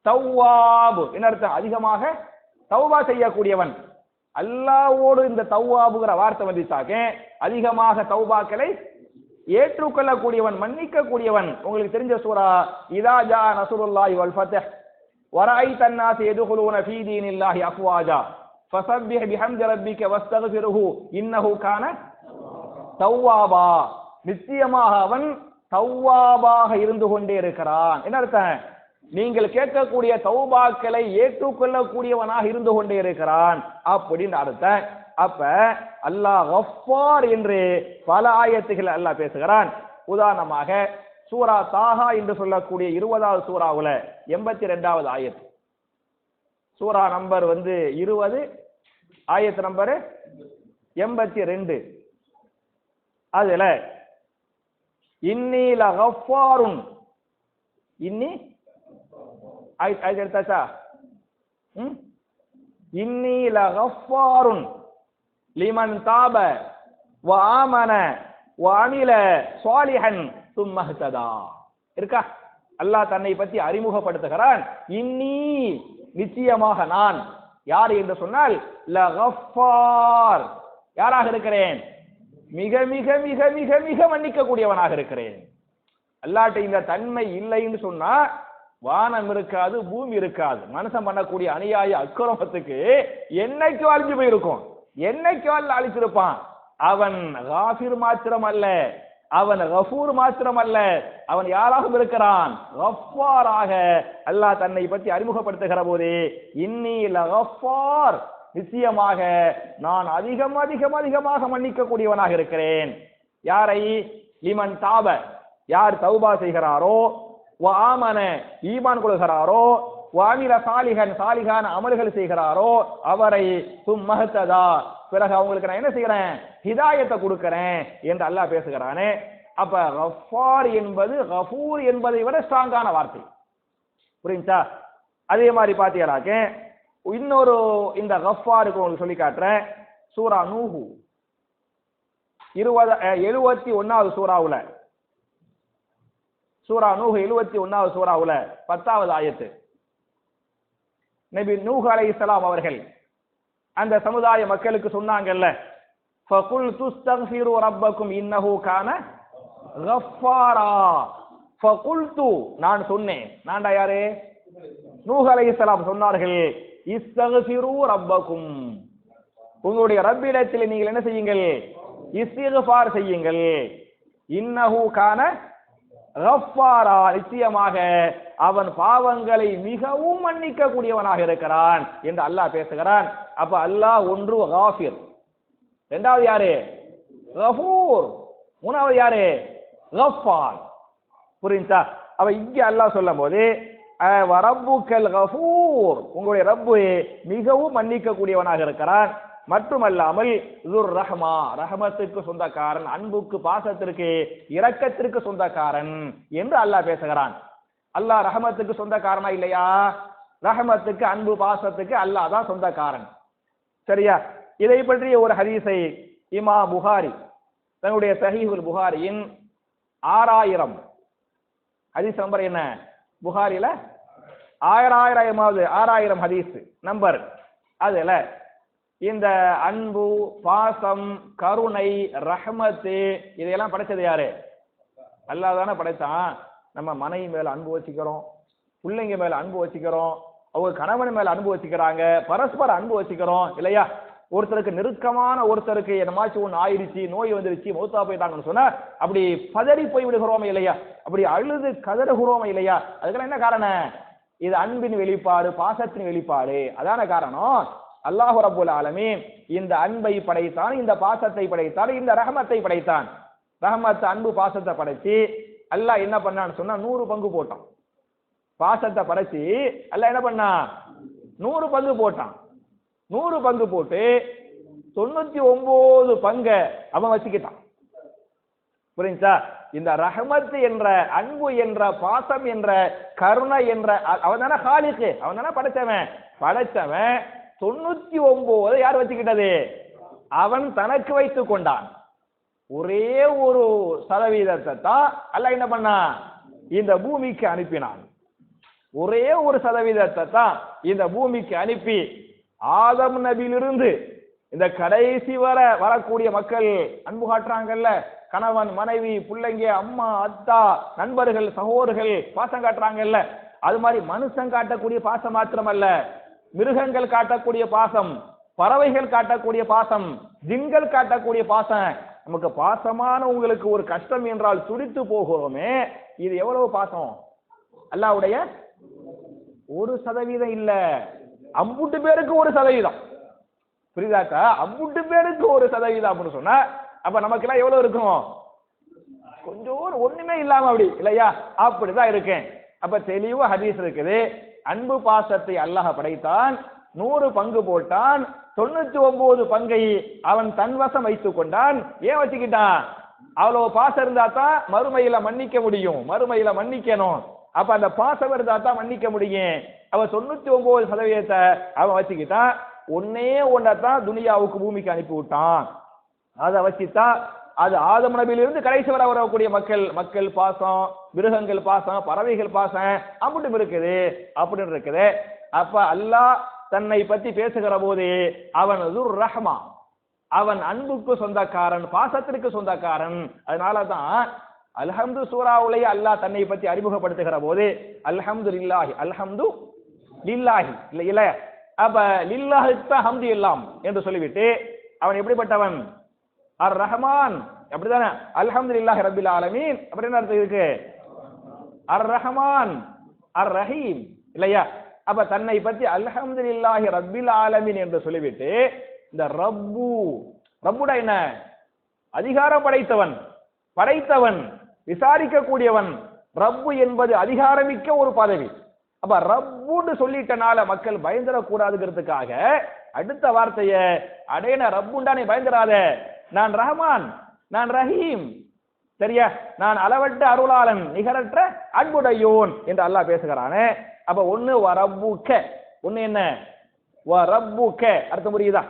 தவ்வாப் என்ன அர்த்தம்? அதிகமாக தௌபா செய்யக்கூடியவன். அல்லாஹ்வோடு இந்த தவ்வாபுங்கிற வார்த்தை வந்துட்டாக்க அதிகமாக தௌபாக்களை ஏற்றுக்கொள்ளக்கூடியவன், மன்னிக்க கூடியவன். உங்களுக்கு தெரிஞ்ச சூரா இதா ஜா நஸ்ருல்லாஹி வல் ஃபத்ஹ் வரஐத அன்னாஸ யதுகுலூன ஃபீ தீனில்லாஹி அஃப்வாஜா ஃபஸப்பிஹ் பிஹம்தி ரப்பிக வஸ்தக்ஃபிருஹு இன்னஹு கான தவ்வாபா. நிச்சயமாக அவன் தவ்வாபாக இருந்து கொண்டே இருக்கிறான். என்ன அர்த்தம்? நீங்கள் கேட்கக்கூடிய தௌபாக்களை ஏற்றுக்கொள்ளக்கூடியவனாக இருந்து கொண்டே இருக்கிறான் அப்படின்னு அர்த்தம். அப்ப அல்லாஹ் கஃபார் என்று பல ஆயத்துகள் அல்லாஹ் பேசுகிறான். உதாரணமாக சூரா தாஹா என்று சொல்லக்கூடிய 20வது சூராவுல 82வது ஆயத், சூரா நம்பர் 20, ஆயத் நம்பர் 82. அதுல இன்னி லகஃபாருன், இன்னி ஆயத் எடுத்தாச்சா? இன்னி லகஃபாருன் லிமன் தாப வ ஆமன வ அமில ஸாலிஹன் சும்ம ஹதா இருக்கா? அல்லாஹ் தன்னை பற்றி அறிமுகப்படுத்துகிறான். இன்னி நிச்சயமாக நான், யார் என்று சொன்னால் லகஃபார், யாராக இருக்கிறேன்? மிக மிக மிக மிக மிக மன்னிக்க கூடியவனாக இருக்கிறேன். அல்லாஹ்ட்ட இந்த தன்மை இல்லைன்னு சொன்னா வானம் இருக்காது, பூமி இருக்காது. மனுஷன் பண்ணக்கூடிய அநியாய அக்கிரமத்துக்கு என்னைக்கு அழிஞ்சு போயிருக்கும், என்னைக்கு அழிச்சிருப்பான். அவன் காஃபிர் மாத்திரம் அல்ல, அவன் கஃபூர் மாத்திரம் அல்ல, அவன் யாராகவும் இருக்கிறான், கஃபாராக. அல்லாஹ் தன்னை பற்றி அறிமுகப்படுத்துகிற போது இன்னி லகஃபார், நிச்சயமாக நான் அதிகம் அதிகம் அதிகமாக மன்னிக்க கூடியவனாக இருக்கிறேன். யாரை? லிமன் தாப, யார் தௌபா செய்கிறாரோ, வ ஆமன ஈமான் கொள்கிறாரோ, வ அமில சாலிஹன் சாலிஹான அமல்கள் செய்கிறாரோ அவரை சும்மஹதா, பிறகு அவங்களுக்கு நான் என்ன செய்கிறேன்? ஹிதாயத்தை கொடுக்கிறேன் என்று அல்லாஹ் பேசுகிறானே. அப்ப கஃபார் என்பது கஃபூர் என்பதை விட ஸ்ட்ராங்கான வார்த்தை. புரியுதா? அதே மாதிரி பாத்தீங்கன்னாக்க இன்னொரு இந்த கஃபாருக்கு உங்களுக்கு சொல்லி காட்டுறேன். சூரா நூஹு 71வது சூராவுல, சூரா நூஹு 71வது சூராவுல 10வது ஆயத்து. நபி நூஹ் அலைஹிஸ்ஸலாம் அவர்கள் அந்த சமுதாய மக்களுக்கு சொன்னாங்கல்ல, ஃபகுல் துஸ்தக்ஃபிரு ரப்பக்கும் இன்னஹு கான கஃபாரா. ஃபகுல்து, நான் சொன்னேன். நான்டா யாரு? நூஹ் அலைஹிஸ்ஸலாம் சொன்னார்கள், இஸ்தக்ஃபிரு ரப்பக்கும், உங்களுடைய ரப்பிடத்தில் நீங்கள் என்ன செய்யுங்கள்? இஸ்திக்ஃபார் செய்யுங்கள். இன்னஹு கான கஃபாரா, நிச்சயமாக அவன் பாவங்களை மிகவும் மன்னிக்க கூடியவனாக இருக்கிறான் என்று அல்லாஹ் பேசுகிறான். அப்ப அல்லாஹ் ஒன்று காஃபிர், இரண்டாவது யாரு? கஃபூர், மூணாவது யாரு? கஃபார். புரியுதா? அவ இங்க அல்லாஹ் சொல்லும் போது வரப்புக்கல் கஃபூர், உங்களுடைய ரப்பு மிகவும் மன்னிக்க கூடியவனாக இருக்கிறான். மட்டுமல்லாமல் ஸுர் ரஹ்மா, ரஹமத்துக்கு சொந்தக்காரன், அன்புக்கு பாசத்திற்கு இரக்கத்திற்கு சொந்தக்காரன் என்று அல்லாஹ் பேசுகிறான். அல்லாஹ் ரஹமத்துக்கு சொந்தக்காரனா இல்லையா? ரஹமத்துக்கு அன்பு பாசத்துக்கு அல்லாஹ் தான் சொந்தக்காரன். சரியா? இதை பற்றிய ஒரு ஹதீஸை இமாம் புகாரி தன்னுடைய சஹீஹுல் புகாரியின் 6000 ஹதீஸ் நம்பர் என்ன? புகாரில 6000 ஹதீஸ் நம்பர். அதுல இந்த அன்பு, பாசம், கருணை, ரஹமத்து இதையெல்லாம் படைச்சது யாரு? அல்லாஹ் தானே படைத்தான். நம்ம மனைவி மேல அன்பு வச்சுக்கிறோம், பிள்ளைங்க மேல அன்பு வச்சுக்கிறோம், அவங்க கணவன் மேல அன்பு வச்சுக்கிறாங்க, பரஸ்பர அன்பு வச்சுக்கிறோம் இல்லையா? ஒருத்தருக்கு நெருக்கமான ஒருத்தருக்கு என்னமாச்சும் ஒன்று ஆயிடுச்சு, நோய் வந்துருச்சு, மௌத்தா போயிட்டாங்கன்னு சொன்னா அப்படி பதறி போய் விடுகிறோமே இல்லையா? அப்படி அழுது கதறுகிறோமே இல்லையா? அதுக்கெல்லாம் என்ன காரணம்? இது அன்பின் வெளிப்பாடு, பாசத்தின் வெளிப்பாடு. அதான காரணம். அல்லாஹ் ரப்பல் ஆலமீன் இந்த அன்பை படைத்தான், இந்த பாசத்தை படைத்தான், இந்த ரஹமத்தை படைத்தான். ரஹமத், அன்பு, பாசத்தை படைச்சு அல்லாஹ் என்ன பண்ணான்னு சொன்னா 100 பங்கு போட்டான். பாசத்தை படைச்சு அல்லாஹ் என்ன பண்ணா? 100 பங்கு போட்டான். 100 பங்கு போட்டு 99 பங்கை அவன் வச்சுக்கிட்டான். புரியுதா? இந்த ரஹமத் என்ற, அன்பு என்ற, பாசம் என்ற, கருணை என்ற, அவன் தானே காலிக்கு, அவன் தானே படைச்சவன். 99 யார் வச்சுக்கிட்டது? அவன் தனக்கு வைத்துக் கொண்டான். ஒரே ஒரு சதவீதத்தை தான் அல்லாஹ் என்ன பண்ணா? இந்த பூமிக்கு அனுப்பினான். ஒரே ஒரு சதவீதத்தை தான் இந்த பூமிக்கு அனுப்பி ஆதம் நபியிலிருந்து இந்த கடைசி வரக்கூடிய மக்கள் அன்பு காட்டுறாங்கல்ல, கணவன், மனைவி, பிள்ளைங்க, அம்மா, அத்தா, நண்பர்கள், சகோதரர்கள் பாசம் காட்டுறாங்கல்ல, அது மாதிரி மனுஷன் காட்டக்கூடிய பாசம் மாத்திரமல்ல, மிருகங்கள் காட்டக்கூடிய பாசம், பறவைகள் காட்டக்கூடிய பாசம், ஜின்கள் காட்டக்கூடிய பாசம். நமக்கு பாசமான உங்களுக்கு ஒரு கஷ்டம் என்றால் துடித்து போகிறோமே, இது எவ்வளவு பாசம்? அல்லாஹ்வுடைய 1% இல்ல, அம்புட்டு பேருக்கு 1%. புரியுதாக்கா? அம்புட்டு பேருக்கு 1% அப்படின்னு சொன்னா அப்ப நமக்கு எல்லாம் எவ்வளவு இருக்கும்? கொஞ்சம் ஒண்ணுமே இல்லாம அப்படி இல்லையா, அப்படிதான் இருக்கேன். அப்ப தெளிவா ஹதீஸ் இருக்குது. அன்பு பாசத்தை அல்லாஹ் படைத்தான், 100 பங்கு போட்டான், 99 பங்கை அவன் தன்வசம் வைத்துக் கொண்டான். ஏன் வச்சுக்கிட்டான்? அவ்வளவு பாசம் இருந்தா தான் மறுமையில மன்னிக்க முடியும், மறுமையில மன்னிக்கணும். அப்ப அந்த பாசம் இருந்தா தான் மன்னிக்க முடியும். அவன் 99% அவன் வச்சுக்கிட்டான். ஒன்னே ஒன்னதான் துனியாவுக்கு பூமிக்கு அனுப்பி விட்டான். அதை வச்சுதான் அது ஆதம் நபியிலிருந்து கடைசி வரை வரக்கூடிய மக்கள் பாசம், மிருகங்கள் பாசம், பறவைகள் பாசம் அப்படி இருக்குது அப்படின்னு இருக்குது. அப்ப அல்லாஹ் தன்னை பத்தி பேசுகிற போது அவன் துர் ரஹ்மா, அவன் அன்புக்கு சொந்தக்காரன், பாசத்திற்கு சொந்தக்காரன். அதனாலதான் அல்ஹம்து சூராவுடைய அல்லாஹ் தன்னை பத்தி அறிமுகப்படுத்துகிற போது அல்ஹம்து லில்லாஹி, அல்ஹம்து லில்லாஹி இல்ல, அப்ப லில்லாஹிக்கு ஹம்து எல்லாம் என்று சொல்லிவிட்டு அவன் எப்படிப்பட்டவன்? அர் ரஹ்மான், அப்படிதானே? அல்ஹம்துலில்லாஹி ரப்பில் ஆலமீன் அப்படின்னு அர்த்தம் இருக்கு. அர் ரஹ்மான் அர் ரஹீம் இல்லையா? அப்ப தன்னை பத்தி அல்ஹம்துலில்லாஹி ரப்பில் ஆலமீன் என்று சொல்லிவிட்டு இந்த ரப்புடா என்ன? அதிகாரம் படைத்தவன், விசாரிக்க கூடியவன். ரப்பு என்பது அதிகாரமிக்க ஒரு பதவி. அப்ப ரப்புன்னு சொல்லிட்டனால மக்கள் பயந்துடக்கூடாதுங்கிறதுக்காக அடுத்த வார்த்தைய அடேன ரப்புண்டானே பயந்துடாத, நான் ரஹ்மான், நான் ரஹீம், சரியா, நான் அளவற்ற அருளாளன், நிகரற்ற அன்புடையோன் என்று அல்லாஹ் பேசுகிறானே. அப்ப ஒண்ணு வரப்புக்க, ஒண்ணு என்ன வரப்புக்க, அர்த்தம் புரியுதா?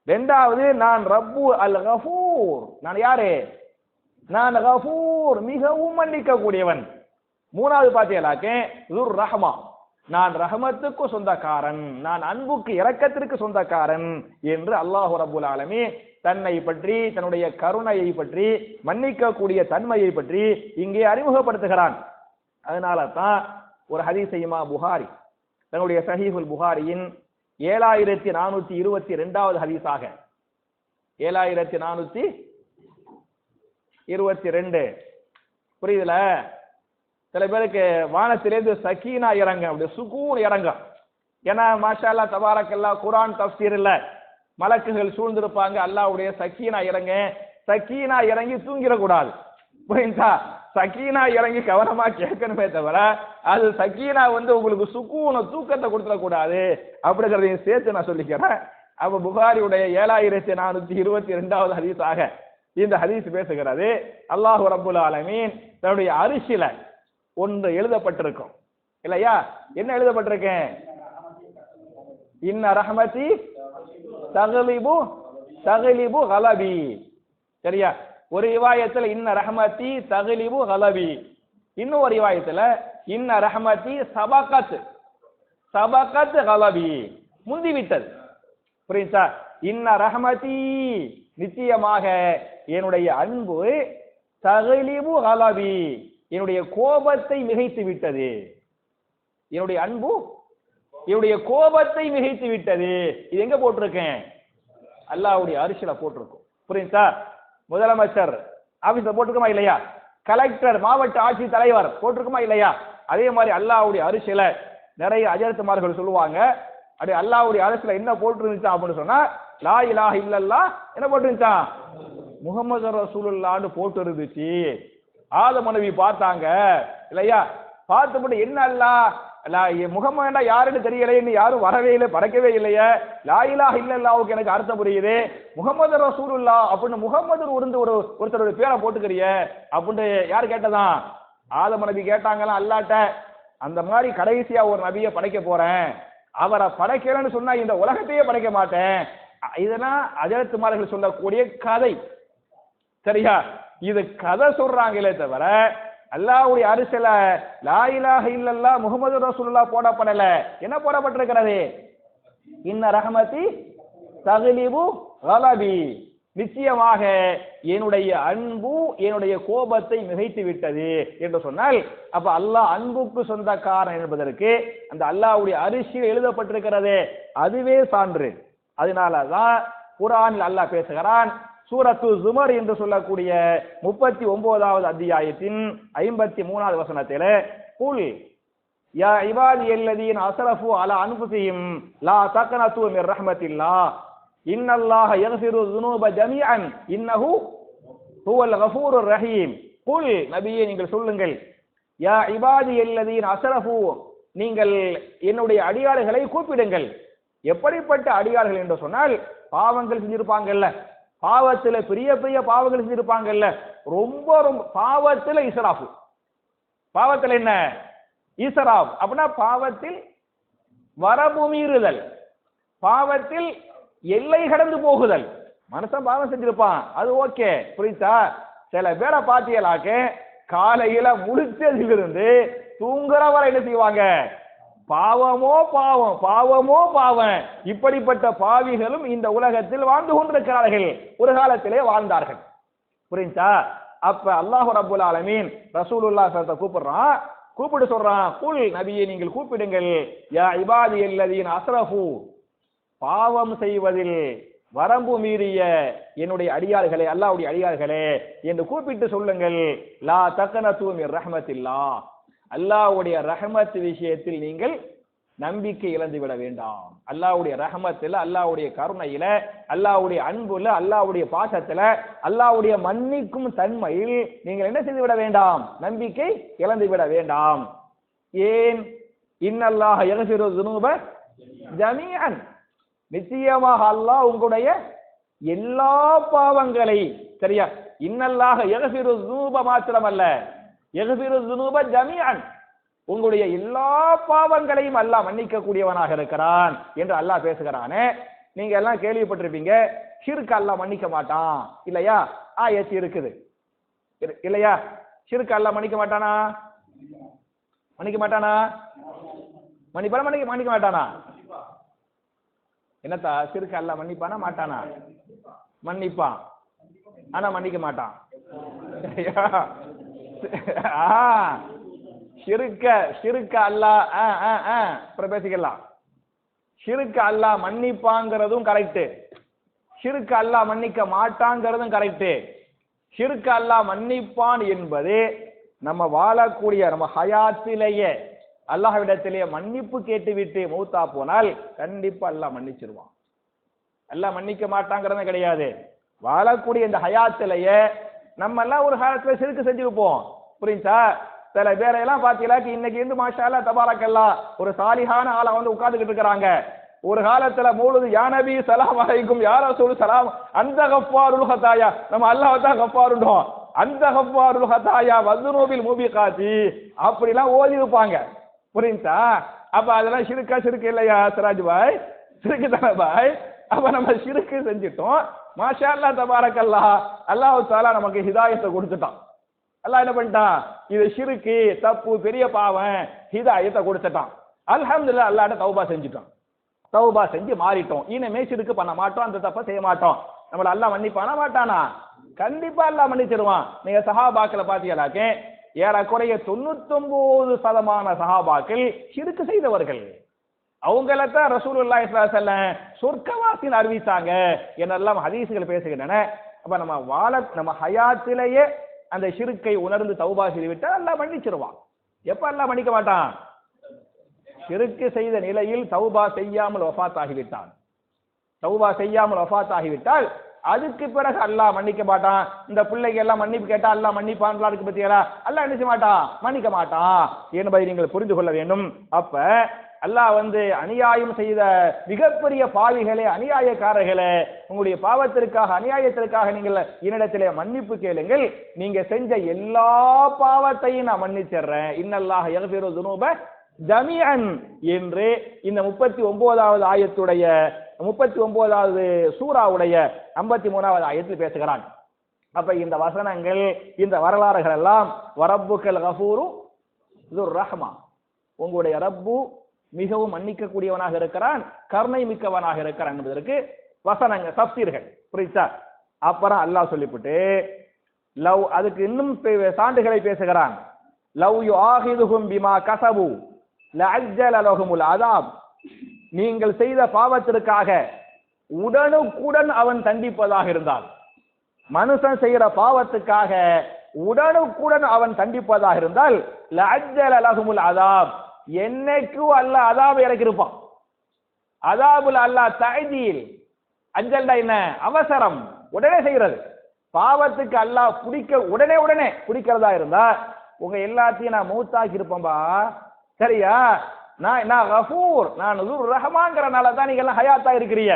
ரெண்டாவது நான் ரப்பு அல் கஃபூர், நான் யாரு? நான் கஃபூர், மிகவும் மன்னிக்க கூடியவன். மூணாவது பாத்தீங்களாக்கே துர் ரஹ்மா, நான் ரஹமத்துக்கு சொந்தக்காரன், நான் அன்புக்கு இரக்கத்திற்கு சொந்தக்காரன் என்று அல்லாஹு ரப்புல் ஆலமீன் தன்னை பற்றி, தன்னுடைய கருணையை பற்றி, மன்னிக்க கூடிய தன்மையை பற்றி இங்கே அறிமுகப்படுத்துகிறான். அதனால தான் ஒரு ஹதீஸை இமாம் புகாரி தன்னுடைய சஹீஹுல் புகாரியின் 7422வது ஹதீஸாக 7422 புரியுதுல? சில பேருக்கு வானத்திலிருந்து சக்கீனா இறங்க, அப்படி சுகூன் இறங்க. ஏன்னா மாஷா அல்லாஹ் தபாரக்கல்லாஹ் குர்ஆன் தஃப்சீர் இல்ல, மலக்குகள் சூழ்ந்திருப்பாங்க. அல்லாஹ்வுடைய சக்கீனா இறங்கி தூங்கிடக்கூடாது. புரியுதா? சக்கீனா இறங்கி கவனமா கேட்கணுமே தவிர அது சக்கீனா உங்களுக்கு சுகூன தூக்கத்தை கொடுத்துடக்கூடாது அப்படிங்கிறதையும் சேர்த்து நான் சொல்லிக்கிறேன். அப்ப புகாரியுடைய 7422வது ஹதீஸாக இந்த ஹதீஸ் பேசுகிறது. அல்லாஹு ரப்புல் ஆலமீன் தன்னுடைய அரிசில ஒன்று எழுதப்பட்டிருக்கும் இல்லையா? என்ன எழுதப்பட்டிருக்கேன்? இன்ன ரஹ்மதி தக்லிபு கலபி, சரியா? ஒரு ரிவாயத்துல இன்ன ரஹ்மதி தக்லிபு கலபி, இன்னும் ஒரு ரிவாயத்துல இன்ன ரஹ்மதி சபகத் கலபி, முந்திவிட்டது. புரியுதா? இன்ன ரஹ்மதி, நிச்சயமாக என்னுடைய அன்பு, தக்லிபு கலபி, என்னுடைய கோபத்தை மிகைத்து விட்டது. என்னுடைய அன்பு என்னுடைய கோபத்தை மிகைத்து விட்டது. இது எங்க போட்டிருக்கேன்? அல்லாஹ்வுடைய அரிசில போட்டிருக்கும். புரியுதா? முதலமைச்சர் ஆபீஸ்ல போட்டிருக்குமா இல்லையா? கலெக்டர், மாவட்ட ஆட்சி தலைவர் போட்டிருக்குமா இல்லையா? அதே மாதிரி அல்லாஹ்வுடைய அரிசில நிறைய அஜரத்துமார்கள் சொல்லுவாங்க, அப்படி அல்லாஹ்வுடைய அரிசில என்ன போட்டிருந்துச்சா அப்படின்னு சொன்னா லா இலாஹ இல்லல்லாஹ் என்ன போட்டிருந்துச்சா? முஹம்மது ரசூலுல்லாஹ்னு போட்டு இருந்துச்சு. ஆதம் நபி பார்த்தாங்க இல்லையா? பார்த்துட்டு என்ன அல்லாஹ் முகமதுண்டா யாருன்னு தெரியலைன்னு யாரும் வரவே இல்லை, பறக்கவே இல்லையே. லா இலாஹ இல்லல்லாஹ்வுக்கு எனக்கு அர்த்தம் புரியுது, முகமது ரசூலுல்லாஹ் அப்படின்னு முகமது ஒருத்தருடைய பேரை போட்டுக்கிறிய அப்படின்னு யாரு கேட்டதான்? ஆதம் நபி கேட்டாங்களாம் அல்லாட்ட. அந்த மாதிரி கடைசியா ஒரு நபியை படைக்க போறேன், அவரை படைக்கலன்னு சொன்னா இந்த உலகத்தையே படைக்க மாட்டேன். இதெல்லாம் அஜரத்துமார்கள் சொல்லக்கூடிய கதை, சரியா? இது கதை சொல்றாங்களே தவிர அல்லாஹ்வுடைய அரிசில லா இலாஹ இல்லல்லாஹ் முஹம்மது ரசூலுல்லாஹ் போடப்படல. என்ன போடப்பட்டிருக்கிறது? இன்ன ரஹ்மதி தக்லிபு கலபி, நிச்சயமாக என்னுடைய அன்பு என்னுடைய கோபத்தை மிகைத்து விட்டது என்று சொன்னால், அப்ப அல்லாஹ் அன்புக்கு சொந்தக்காரன் என்பதற்கு அந்த அல்லாஹ்வுடைய அரிசியில் எழுதப்பட்டிருக்கிறது, அதுவே சான்று. அதனாலதான் குர்ஆனில் அல்லாஹ் பேசுகிறான். சூரத்து ஜுமர் என்று சொல்லக்கூடிய 39வது அத்தியாயத்தின் 53வது வசனத்திலே குல் யா இபாதியல்லதீன அஸ்ரஃபு அலா அன்ஃபுஸிஹிம் லா தக்னது மிர் ரஹ்மத்தில்லாஹ் இன்னல்லாஹ யக்ஃபிரு ذுனூப ஜமீஅன் இன்னஹு ஹுவல் கஃபூருர் ரஹீம் குல் நபியே நீங்கள் சொல்லுங்கள், யா இபாதி அல்லதீன் அஸ்ரஃபு, நீங்கள் என்னுடைய அடியார்களை கூப்பிடுங்கள். எப்படிப்பட்ட அடியார்கள் என்று சொன்னால், பாவங்கள் செஞ்சிருப்பாங்கல்ல, பாவத்துல பெரிய பெரிய பாவங்கள் செஞ்சிருப்பாங்கல்ல, ரொம்ப ரொம்ப பாவத்துல இஸ்ராஃப். பாவத்தில் என்ன இஸ்ராஃப் அப்படின்னா பாவத்தில் வரம்பு மீறுதல், பாவத்தில் எல்லை கடந்து போகுதல். மனுஷன் பாவம் செஞ்சிருப்பான், அது ஓகே, புரியுதா? சில பேரை பாத்தியலாக்க காலையில முழிச்சதிலிருந்து தூங்குற வரை என்ன செய்வாங்க, பாவமோ பாவம், பாவமோ பாவம். இப்படிப்பட்ட பாவிகளும் இந்த உலகத்தில் வாழ்ந்து கொண்டிருக்கிறார்கள், ஒரு காலத்திலே வாழ்ந்தார்கள், புரியுதா? அப்ப அல்லாஹ் ரப்புல் ஆலமீன் ரசூலுல்லாஹ் ஸல்லல்லாஹு கூப்பிடுறான், கூப்பிட்டு சொல்றான், குல் நபியே நீங்கள் கூப்பிடுங்கள், யா இபாதி அல்லதீன் அஸ்ரஃபு, பாவம் செய்வதில் வரம்பு மீறிய என்னுடைய அடியார்களே, அல்லாஹ்வுடைய அடியார்களே என்று கூப்பிட்டு சொல்லுங்கள், லா தக்னது மிர் ரஹ்மத்தில்லாஹ், அல்லாஹ்வுடைய ரஹ்மத் விஷயத்தில் நீங்கள் நம்பிக்கை இழந்து விட வேண்டாம். அல்லாஹ்வுடைய ரஹ்மத்துல, அல்லாஹ்வுடைய கருணையில, அல்லாஹ்வுடைய அன்புல, அல்லாஹ்வுடைய பாசத்துல, அல்லாஹ்வுடைய மன்னிக்கும் தன்மையில் நீங்கள் என்ன செய்து விட வேண்டாம், நம்பிக்கை இழந்து விட வேண்டாம். ஏன்? இன்னல்லாஹ யக்ஃபிரு ذுனூப ஜமீஅன், நிச்சயமாக அல்லாஹ் உங்களுடைய எல்லா பாவங்களை, சரியா? இன்னல்லாஹ யக்ஃபிரு ذுனூப மாத்திரமல்ல, யக்ஃபிரு ذுனூப ஜமீஅன், உங்களுடைய எல்லா பாவங்களையும் அல்லாஹ் மன்னிக்க கூடியவனாக இருக்கிறான் என்று அல்லாஹ் பேசுகிறானே. நீங்க எல்லாம் கேள்விப்பட்டிருப்பீங்க, ஷிர்க் அல்லாஹ் மன்னிக்க மாட்டான் இல்லையா? ஆயத்து இருக்குது இல்லையா? ஷிர்க் அல்லாஹ் மன்னிக்க மாட்டானா? மன்னிக்க மாட்டானா? மன்னிப்பானா? மன்னிக்க மாட்டானா? என்னத்தா ஷிர்க் அல்லாஹ் மன்னிப்பானா மாட்டானா? மன்னிப்பான், ஆனா மன்னிக்க மாட்டான். ஷிர்க் அல்லாஹ் அப்புறம் பேசிக்கலாம். ஷிர்க் அல்லாஹ் மன்னிப்பாங்கிறதும் கரெக்ட், ஷிர்க் அல்லாஹ் மன்னிக்க மாட்டாங்கிறதும் கரெக்ட். ஷிர்க் அல்லாஹ் மன்னிப்பான் என்பது நம்ம வாழக்கூடிய நம்ம ஹயாத்திலேயே அல்லாஹ்விடத்திலேயே மன்னிப்பு கேட்டுவிட்டு மௌத்தா போனால் கண்டிப்பா அல்லாஹ் மன்னிச்சிருவான். அல்லாஹ் மன்னிக்க மாட்டாங்கிறது கிடையாது. வாழக்கூடிய இந்த ஹயாத்திலேயே நம்ம எல்லாம் ஒரு காலத்துல ஷிர்க் செஞ்சிருப்போம், புரியுதா? சில பேரையெல்லாம் பாத்தீங்களா, இன்னைக்கு இருந்து மாஷா அல்லாஹ் தபாரக்கல்லாஹ் ஒரு சாலிஹான ஆளை வந்து உட்கார்ந்துகிட்டு இருக்கிறாங்க. ஒரு காலத்துல மௌலூது யா நபி ஸலாம் அலைக்கும் யா ரசூல் ஸலாம் அந்த கஃபாருல் ஹதாயா, நம்ம அல்லாஹ் தான் கஃபாருன்றோம், அந்த கஃபாருல் ஹதாயா வதுனூபில் மூபிகாத்தி அப்படிலாம் ஓதி இருப்பாங்க, புரியுதா? அப்ப அதெல்லாம் ஷிர்க் இல்லையா சிராஜ் பாய்? ஷிர்க் தானே பாய்? அப்ப நம்ம ஷிர்க் செஞ்சிட்டோம், மாஷா அல்லாஹ் தபாரக்கல்லாஹ் அல்லாஹ் தஆலா நமக்கு ஹிதாயத்தை கொடுத்துட்டான். அல்லாஹ் என்ன பண்ணிட்டான், இது ஷிர்க் தப்பு பெரிய பாவம், ஹிதாயத்தை கொடுத்துட்டான். அல்ஹம்துலில்லாஹ், அல்லாஹ்ட்ட தௌபா செஞ்சுட்டோம், தௌபா செஞ்சு மாறிட்டோம், இனிமே ஷிர்க் பண்ண மாட்டோம், அந்த தப்பை செய்ய மாட்டோம். நம்மள அல்லாஹ் மன்னிப்பானா மாட்டானா? கண்டிப்பா அல்லாஹ் மன்னிச்சிருவான். நீங்க சஹாபாக்களை பாத்தீங்களாக்கே ஏறக்குறைய 99% சஹாபாக்கள் ஷிர்க் செய்தவர்கள். அவங்களத்தான் ரசூலுல்லாஹி ஸல்லல்லாஹு அலைஹி வஸல்லம் சொர்க்கவாசின்னு அறிவித்தாங்க என்னெல்லாம் ஹதீஸ்கள் பேசுகின்றன. அப்ப நம்ம ஹயாத்திலேயே அந்த ஷிர்க்கை உணர்ந்து தௌபா செய்துவிட்டால் அல்லாஹ் மன்னிச்சிருவான். எப்ப அல்லாஹ் மன்னிக்க மாட்டான்? ஷிர்க் செய்த நிலையில் தௌபா செய்யாமல் வஃபாத் ஆகிவிட்டான். தௌபா செய்யாமல் வஃபாத் ஆகிவிட்டால் அதுக்கு பிறகு அல்லாஹ் மன்னிக்க மாட்டான். இந்த பிள்ளைங்க எல்லாம் மன்னிப்பு கேட்டா அல்லாஹ் மன்னிப்பான்லாம் இருக்கு பத்தியா? அல்லாஹ் என்ன செய்ய மாட்டான், மன்னிக்க மாட்டான் என்பதை நீங்கள் புரிந்து கொள்ள வேண்டும். அப்ப அல்லாஹ் அநியாயம் செய்த மிகப்பெரிய பாவிகளே, அநியாயக்காரர்களே, உங்களுடைய பாவத்திற்காக அநியாயத்திற்காக நீங்கள் என்னிடத்திலே மன்னிப்பு கேளுங்கள், நீங்க செஞ்ச எல்லா பாவத்தையும் நான் மன்னிச்சிடுறேன். இன்னல்லாஹ யக்ஃபிரு ذுனூப ஜமீஅன் என்று இந்த 39வது ஆயத்துடைய 39வது சூராவுடைய 53வது ஆயத்தில் பேசுகிறான். அப்ப இந்த வசனங்கள், இந்த வரலாறுகள் எல்லாம் வரப்புக்கல் கஃபூரு ذுர் ரஹ்மா, உங்களுடைய ரப்பு மிகவும் மன்னிக்க கூடியவனாக இருக்கிறான், கருணை மிக்கவனாக இருக்கிறான் என்பதற்கு வசனங்கள் தஃப்சீர்கள், புரியுதா? அப்புறம் அல்லாஹ் சொல்லிவிட்டு லவ், அதுக்கு இன்னும் சான்றுகளை பேசுகிறான். லவ் யுஆஹிதுஹும் பிமா கஸபு லஅஜ்ஜல லஹுமுல் அஸாப், நீங்கள் செய்த பாவத்திற்காக உடனுக்குடன் அவன் தண்டிப்பதாக இருந்தால், மனுஷன் செய்கிற பாவத்துக்காக உடனுக்குடன் அவன் தண்டிப்பதாக இருந்தால் லஅஜ்ஜல லஹுமுல் அஸாப், என்னைக்கு அல்லாஹ் அஸாப் இறக்கிருப்பான். அஸாபுல் அல்லாஹ் தஅஜீல், அஜ்ஜல்னா என்ன, அவசரம், உடனே செய்கிறது. பாவத்துக்கு அல்லாஹ் உடனே பிடிக்கிறதா இருந்தா உங்க எல்லாத்தையும் நான் மௌத்தாக்கி இருப்பேன்பா. சரியா? நான் கஃபூர், நான் ரஹ்மான்ங்கறனால தான் நீங்க எல்லாம் ஹயாத்தா இருக்கிறீங்க.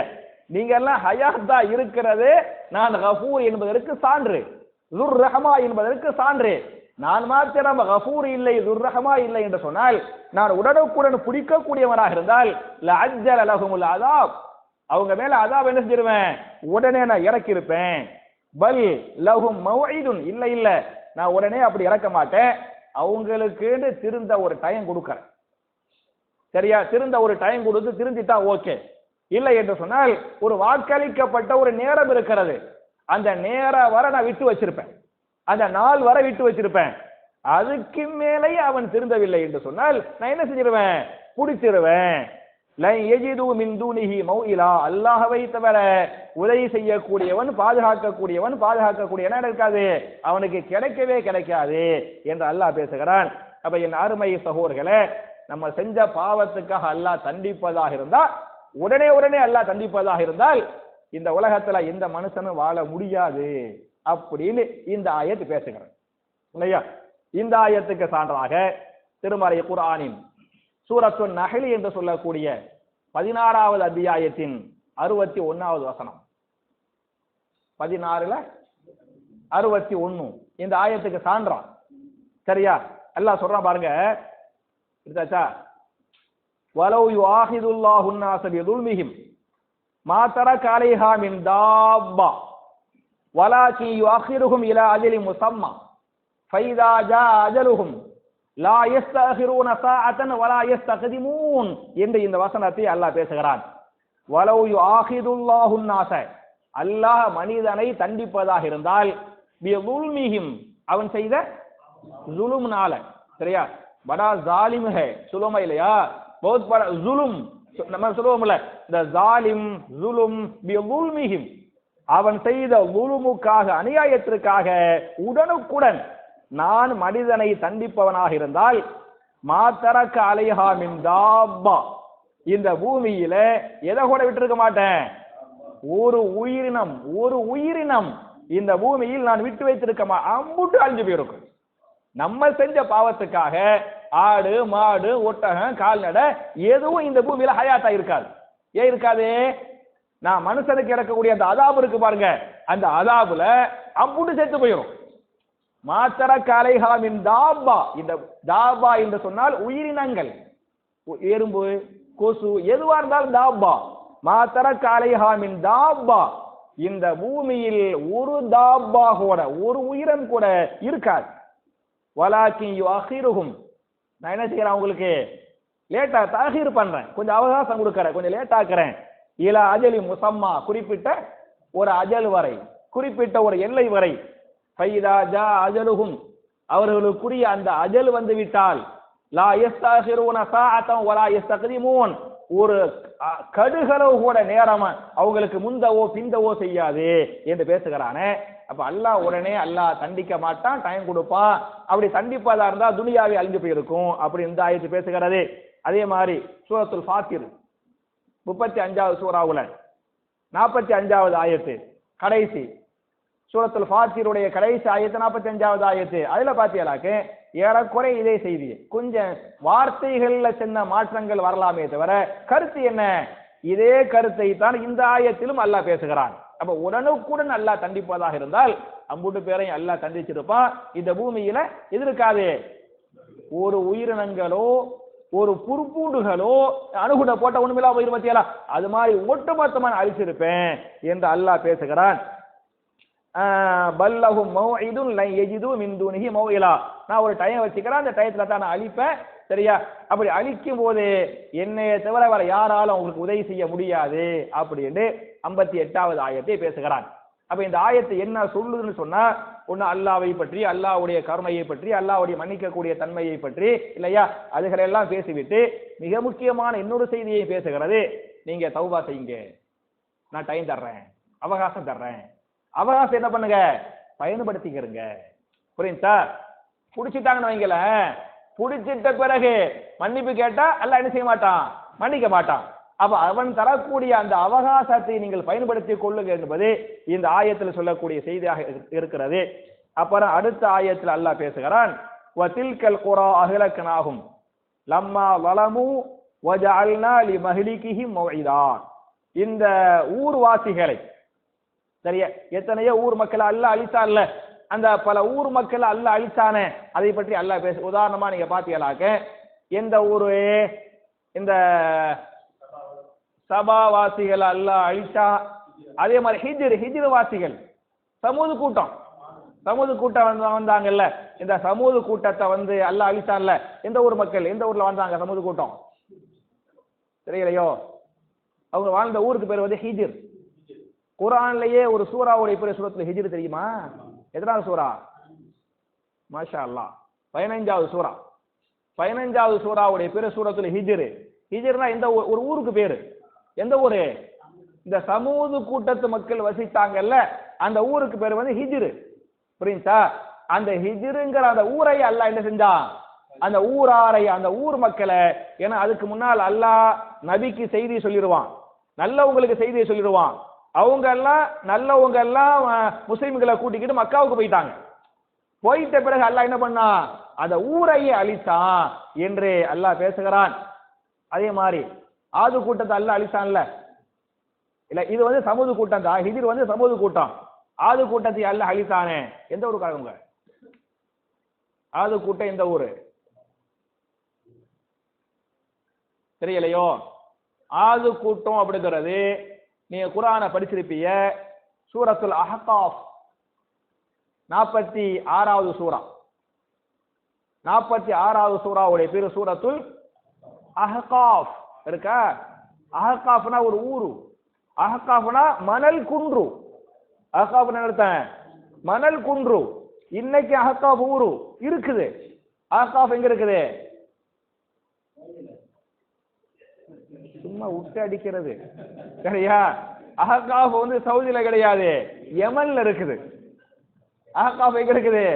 நீங்க எல்லாம் ஹயாத்தா இருக்கிறது நான் கஃபூர் என்பதற்கு சான்று, துர் ரஹ்மா என்பதற்கு சான்று. நான் மாத்திரம் கஃபூர் இல்லை, துர் ரஹ்மா இல்லை என்று சொன்னால், நான் உடனுக்குடன் பிடிக்கக்கூடியவனாக இருந்தால் லஅஜ்ஜல லஹுமுல் அஸாப், அவங்க மேல அஸாப் என்ன செஞ்சிருவேன், உடனே நான் இறக்கி இருப்பேன். பல் லஹும் மவ்இதுன், இல்ல நான் உடனே அப்படி இறக்க மாட்டேன், அவங்களுக்குன்னு திருந்த ஒரு டைம் கொடுக்கறேன். சரியா? திருந்த ஒரு டைம் கொடுத்து திருந்திட்டா ஓகே. இல்லை என்று சொன்னால் ஒரு வாக்களிக்கப்பட்ட ஒரு நேரம் இருக்கிறது, அந்த நேரம் வரை நான் விட்டு வச்சிருப்பேன், அந்த நாள் வரை விட்டு வச்சிருப்பேன். அதுக்கு மேலே அவன் திருந்தவில்லை என்று சொன்னால் நான் என்ன செஞ்சிருவேன், பிடிச்சிருவேன். லன் யஜிது மின் தூனிஹி மௌஇலா, அல்லாஹ்வை தவிர உதவி செய்யக்கூடியவன், பாதுகாக்கக்கூடிய இடம் இருக்காது, அவனுக்கு கிடைக்காது என்று அல்லாஹ் பேசுகிறான். அப்ப என் அருமை சகோதரர்களே, நம்ம செஞ்ச பாவத்துக்காக அல்லாஹ் தண்டிப்பதாக இருந்தா, உடனே அல்லாஹ் தண்டிப்பதாக இருந்தால் இந்த உலகத்துல எந்த மனுஷனும் வாழ முடியாது அப்படின்னு இந்த ஆயத்து பேசுகிறேன் இல்லையா? இந்த ஆயத்துக்கு சான்றாக திருமறை குர்ஆனின் சூரத்துன் நஹ்ல் என்று சொல்லக்கூடிய 16வது அத்தியாயத்தின் 61வது வசனம், 16ல 61 இந்த ஆயத்துக்கு சான்றான். சரியா? அல்லாஹ் சொல்றான் பாருங்க, எடுத்தாச்சா? வலவ் யுஆஹிதுல்லாஹு الناس بظلمهم ما ترك عليها من دابة ولكن يؤخرهم إلى أجل مسمى فإذا جاء أجلهم لا يستأخرون ساعة ولا يستقدمون என்று இந்த வசனத்தை அல்லாஹ் பேசுகிறான். வலவ் யுஆஹிதுல்லாஹு الناس, அல்லாஹ் மனிதனை தண்டிப்பதாக இருந்தால், பிظلمهم அவன் செய்த ஜுலும்னால. சரியா? बड़ा जालिम है, जुल्म இல்லையா? बहुत बड़ा जुल्म நம்ம சொல்லுவோம்ல, இந்த ஜாலிம் ஜுலும் பிظلمهم, அவன் செய்த ظلمுக்காக, அநியாயத்திற்காக உடனுக்குடன் நான் மனிதனை தண்டிப்பவனாக இருந்தால், மாதரக்க அலைஹா மின் தாப்பா, இந்த பூமியில எதை கூட விட்டிருக்க மாட்டேன், ஒரு உயிரினம் இந்த பூமியில் நான் விட்டு வைத்திருக்க அம்புட்டு அழிஞ்சு போயிருக்கும். நம்ம செஞ்ச பாவத்துக்காக ஆடு மாடு ஒட்டகம் கால்நடை எதுவும் இந்த பூமியில ஹயாத்தா இருக்காது. ஏன் இருக்காது? நான் மனுஷனுக்கு இறக்கக்கூடிய அந்த அதாபு இருக்கு பாருங்க, அந்த அதாபுல அம்புட்டு செத்து போயிடும். மாத்தர காலைஹாமின் தாபா, இந்த தாபா என்று சொன்னால் உயிரினங்கள், எறும்பு கொசு எதுவா இருந்தாலும் தாபா. மாத்தர காலைஹாமின் தாபா, இந்த பூமியில் ஒரு தாபா கூட, ஒரு உயிரம் கூட இருக்காது. வலாக்கின் யுஅஹிருஹும், நான் என்ன செய்யறேன், உங்களுக்கு லேட்டா தஅஹீர் பண்றேன், கொஞ்சம் அவகாசம் கொடுக்கறேன், கொஞ்சம் லேட் ஆக்குறேன். இலா அஜலி முஸம்மா, குறிப்பிட்ட ஒரு அஜல் வரை, குறிப்பிட்ட ஒரு எல்லை வரை. ஃபைதா ஜா அஜலுஹும், அவர்களுக்குரிய அந்த அஜல் வந்து விட்டால், லா யஸ்தஅஹிரூன ஸாஅத்தன் வலா யஸ்தக்திமூன், ஒரு கடுகளவு கூட நேரம் அவங்களுக்கு முந்தவோ பிந்தவோ செய்யாது என்று பேசுகிறானே. அப்ப அல்லாஹ் உடனே அல்லாஹ் தண்டிக்க மாட்டான், டைம் கொடுப்பான். அப்படி தண்டிப்பதா இருந்தா துனியாவை அழிஞ்சு போயிருக்கும் அப்படி இந்த ஆயத்து பேசுகிறது. அதே மாதிரி சூரத்துல் ஃபாத்திர் 35வது சூராவுல 45வது ஆயத்து கடைசி, சூரத்துல் ஃபாத்திருடைய கடைசி ஆயத்து 45வது ஆயத்து, அதுல பாத்தீங்களாக்கு ஏறக்குறை இதே செய்தி, கொஞ்சம் வார்த்தைகள்ல சின்ன மாற்றங்கள் வரலாமே தவிர கருத்து என்ன, இதே கருத்தை தான் இந்த ஆயத்திலும் அல்லாஹ் பேசுகிறான். அப்ப உடனுக்குடன் அல்லாஹ் தண்டிப்பதாக இருந்தால் அம்புட்டு பேரையும் அல்லாஹ் தண்டிச்சிருப்பான். இந்த பூமியில எது இருக்காது, ஒரு உயிரினங்களோ ஒரு புற்பூண்டுகளோ அணுகுட போட்ட ஒண்ணுமில்லா போயிரு பத்தியலா, அது மாதிரி ஒட்டுமொத்தமா அழிச்சிருப்பேன் என்று அல்லாஹ் பேசுகிறான். பல்லஹும் மௌஇதுன் லன் யஜிது மின் தூனிஹி மௌஇலா, நான் ஒரு டைம் வச்சுக்கிறேன், அந்த டயத்துல தான் நான் அழிப்பேன். சரியா? அப்படி அழிக்கும் போது என்னைய தவிர வேற யாராலும் உங்களுக்கு உதவி செய்ய முடியாது அப்படி என்று 58வது ஆயத்தை பேசுகிறான். அப்ப இந்த ஆயத்தை என்ன சொல்லுதுன்னு சொன்னா, ஒன்னு அல்லாஹ்வை பற்றி, அல்லாஹ்வுடைய கருணையை பற்றி, அல்லாஹ்வுடைய மன்னிக்கக்கூடிய தன்மையை பற்றி இல்லையா, அதுகளெல்லாம் பேசிவிட்டு மிக முக்கியமான இன்னொரு செய்தியை பேசுகிறது. நீங்க தௌபா செய்யுங்க, நான் டைம் தர்றேன், அவகாசம் தர்றேன், அவகாசம் என்ன பண்ணுங்க, பயன்படுத்திக்கிறங்க. புரியுதா? புடிச்சிட்டாங்கன்னு வைங்களேன், புடிச்சிட்ட பிறகு மன்னிப்பு கேட்டா அல்லாஹ் என்ன செய்ய மாட்டான், மன்னிக்க மாட்டான். அப்ப அவன் தரக்கூடிய அந்த அவகாசத்தை நீங்கள் பயன்படுத்திக் கொள்ளுங்க என்பது இந்த ஆயத்தில் சொல்லக்கூடிய செய்தியாக இருக்கிறது. அப்புறம் அடுத்த ஆயத்தில் அல்லாஹ் பேசுகிறான், வதில்கல் குரா அஹ்லக்னாஹும் லம்மா வலமு வஜஅல்னா லிமஹ்லிகிஹிம் மவ்இதா. இந்த ஊர்வாசிகளை, சரியா, எத்தனையோ ஊர் மக்களை அல்லாஹ் அழித்தான்ல, அந்த பல ஊர் மக்களை அல்லாஹ் அழித்தானே அதை பற்றி அல்லாஹ் பேச. உதாரணமா நீங்க பாத்தீங்களாக்க, எந்த ஊரு, இந்த சபாவாசிகள் அல்லாஹ் அழித்தா. அதே மாதிரி ஹிஜ்ர் வாசிகள், சமூது கூட்டம் வந்தாங்கல்ல, இந்த சமூது கூட்டத்தை அல்லாஹ் அழித்தான்ல. எந்த ஊர் மக்கள், எந்த ஊர்ல வந்தாங்க சமூது கூட்டம் தெரியலையோ? அவங்க வாழ்ந்த ஊருக்கு பேர் ஹிஜ்ர். குர்ஆன்லயே ஒரு சூராவுடைய பேர் சூரத்துல் ஹிஜ்ர் தெரியுமா? எத்தனாவது சூரா? மாஷா அல்லாஹ், 15வது சூரா. 15வது சூராவுடைய பேர் சூரத்துல் ஹிஜ்ர். ஹிஜ்ர்னா இந்த ஒரு ஊருக்கு பேரு. எந்த ஊரு? இந்த சமூது கூட்டத்து மக்கள் வசித்தாங்கல்ல, அந்த ஊருக்கு பேர் ஹிஜ்ர். புரியுதா? அந்த ஹிஜ்ருங்கிற அந்த ஊரை அல்லாஹ் என்ன செஞ்சான்? அந்த ஊராரை, அந்த ஊர் மக்களை. ஏன்னா அதுக்கு முன்னால் அல்லாஹ் நபிக்கு செய்தி சொல்லிடுவான், நல்லவங்களுக்கு செய்தியை சொல்லிடுவான். அவங்க எல்லாம் நல்லவங்க எல்லாம் முஸ்லிம்களை கூட்டிக்கிட்டு மக்காவுக்கு போயிட்டாங்க. போயிட்ட பிறகு அல்லாஹ் என்ன பண்ணா? அந்த ஊரையே அழித்தான் என்று அல்லாஹ் பேசுகிறான். அதே மாதிரி ஆது கூட்டத்தை அல்லாஹ் அழிச்சான்ல, இல்ல இது சமூது கூட்டம் தான். ஹிஜ்ர் சமூது கூட்டம். ஆது கூட்டத்தை அல்லாஹ் அழித்தானே, எந்த ஊருக்காரங்க? ஆது கூட்டம் எந்த ஊரு தெரியலையோ? ஆது கூட்டம் அப்படிங்கிறது நீங்க குர்ஆனை படிச்சிருப்பீங்க. சூரத்துல் அஹ்காஃப் 46வது சூரா. 46வது சூராவுடைய பேரு சூரத்துல் அஹ்காஃப் இருக்கா? அஹ்காஃப்னா ஒரு ஊரு. அஹ்காஃப்னா மணல் குன்று. அஹ்காஃப்னா அர்த்தம் மணல் குன்று. இன்னைக்கு அஹ்காஃப் ஊரு இருக்குது. அஹ்காஃப் எங்க இருக்குது? சும்மா விட்டு அடிக்கிறது, சரியா? அஹ்காஃப் சவுதியில கிடையாது, யமன்ல இருக்குது. அஹ்காஃப் எங்க இருக்குது?